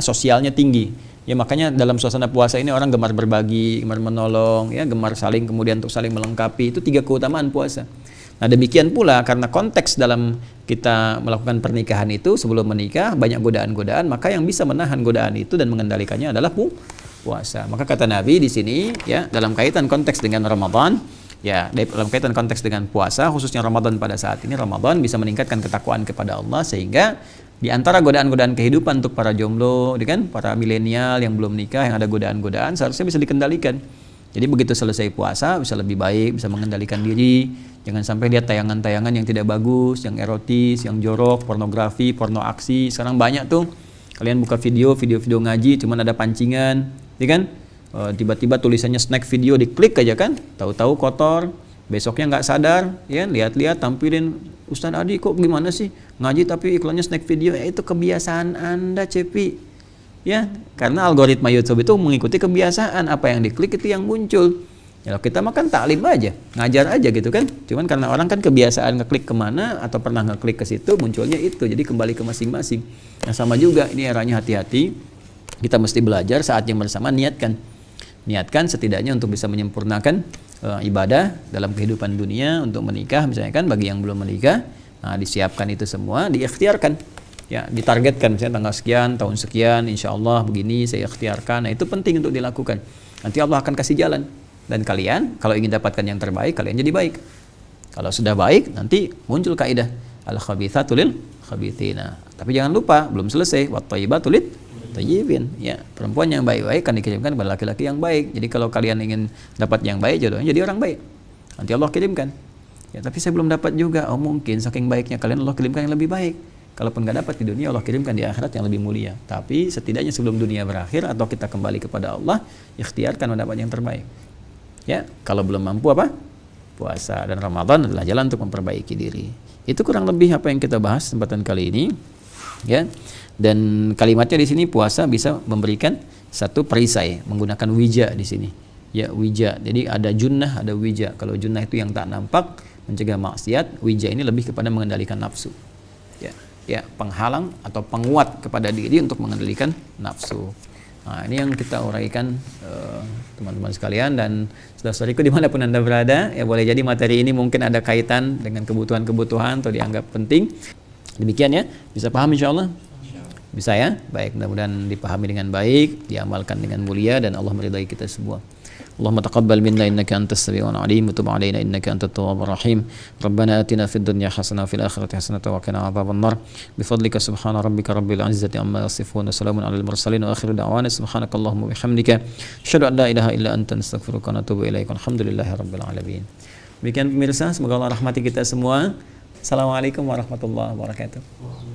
sosialnya tinggi. Ya, makanya dalam suasana puasa ini orang gemar berbagi, gemar menolong, ya, gemar saling kemudian untuk saling melengkapi. Itu 3 keutamaan puasa. Nah, demikian pula karena konteks dalam kita melakukan pernikahan itu sebelum menikah banyak godaan-godaan, maka yang bisa menahan godaan itu dan mengendalikannya adalah puasa. Maka kata Nabi di sini, ya, dalam kaitan konteks dengan Ramadan, ya, dalam kaitan konteks dengan puasa, khususnya Ramadan pada saat ini, Ramadan bisa meningkatkan ketakwaan kepada Allah sehingga di antara godaan-godaan kehidupan untuk para jomblo, kan, para milenial yang belum nikah, yang ada godaan-godaan seharusnya bisa dikendalikan. Jadi begitu selesai puasa bisa lebih baik, bisa mengendalikan diri. Jangan sampai lihat tayangan-tayangan yang tidak bagus, yang erotis, yang jorok, pornografi, porno aksi. Sekarang banyak tuh. Kalian buka video ngaji, cuman ada pancingan, ya kan? Tiba-tiba tulisannya snack video, diklik aja kan, tahu-tahu kotor. Besoknya nggak sadar, ya, lihat-lihat tampilin, Ustaz Adi kok gimana sih ngaji tapi iklannya snack video. Ya, itu kebiasaan Anda, Cepi. Ya, karena algoritma YouTube itu mengikuti kebiasaan, apa yang diklik itu yang muncul. Ya, kita makan taklim aja, ngajar aja gitu kan. Cuman karena orang kan kebiasaan ngeklik kemana atau pernah ngeklik ke situ, munculnya itu. Jadi kembali ke masing-masing. Nah, sama juga ini eranya hati-hati. Kita mesti belajar saat yang bersama, niatkan setidaknya untuk bisa menyempurnakan ibadah dalam kehidupan dunia untuk menikah misalnya kan, bagi yang belum menikah. Nah, disiapkan itu semua, diikhtiarkan. Ya, ditargetkan misalnya tanggal sekian, tahun sekian, insya Allah begini saya ikhtiarkan. Nah, itu penting untuk dilakukan. Nanti Allah akan kasih jalan. Dan kalian kalau ingin dapatkan yang terbaik, kalian jadi baik. Kalau sudah baik, nanti muncul kaidah al-khabithatu lil khabithina. Tapi jangan lupa, belum selesai, wat thayyibatu lit thayyibin. Ya, perempuan yang baik-baik kan dikirimkan kepada laki-laki yang baik. Jadi kalau kalian ingin dapat yang baik, jodohnya jadi orang baik. Nanti Allah kirimkan. Ya, tapi saya belum dapat juga. Oh, mungkin saking baiknya kalian Allah kirimkan yang lebih baik. Kalaupun nggak dapat di dunia, Allah kirimkan di akhirat yang lebih mulia. Tapi setidaknya sebelum dunia berakhir atau kita kembali kepada Allah, ikhtiarkan mendapat yang terbaik. Ya, kalau belum mampu apa? Puasa dan Ramadan adalah jalan untuk memperbaiki diri. Itu kurang lebih apa yang kita bahas kesempatan kali ini. Ya. Dan kalimatnya di sini puasa bisa memberikan satu perisai menggunakan wija di sini. Ya, wija. Jadi ada junnah, ada wija. Kalau junnah itu yang tak nampak, mencegah maksiat, wija ini lebih kepada mengendalikan nafsu. Ya, penghalang atau penguat kepada diri untuk mengendalikan nafsu. Nah, ini yang kita uraikan teman-teman sekalian dan saudara-saudariku dimanapun Anda berada, ya boleh jadi materi ini mungkin ada kaitan dengan kebutuhan-kebutuhan atau dianggap penting. Demikian ya, bisa paham insya Allah? Bisa ya? Baik, mudah-mudahan dipahami dengan baik, diamalkan dengan mulia dan Allah meridai kita semua. Allahumma taqabbal minna innaka antas samiul alim wa tub alaina innaka antat tawwabur rahim. Rabbana atina fid dunya hasanah wa fil akhirati hasanah wa qina adzabannar. Bi fadlika subhana rabbika rabbil izzati amma yasifun wa salamun alal mursalin wa akhiru da'wana subhanakallahumma wa bihamdika asyhadu an la ilaha illa anta astaghfiruka wa atubu ilaik. Alhamdulillahirabbil alamin. Demikian pemirsa, semoga Allah rahmati kita semua. Assalamualaikum warahmatullahi wabarakatuh.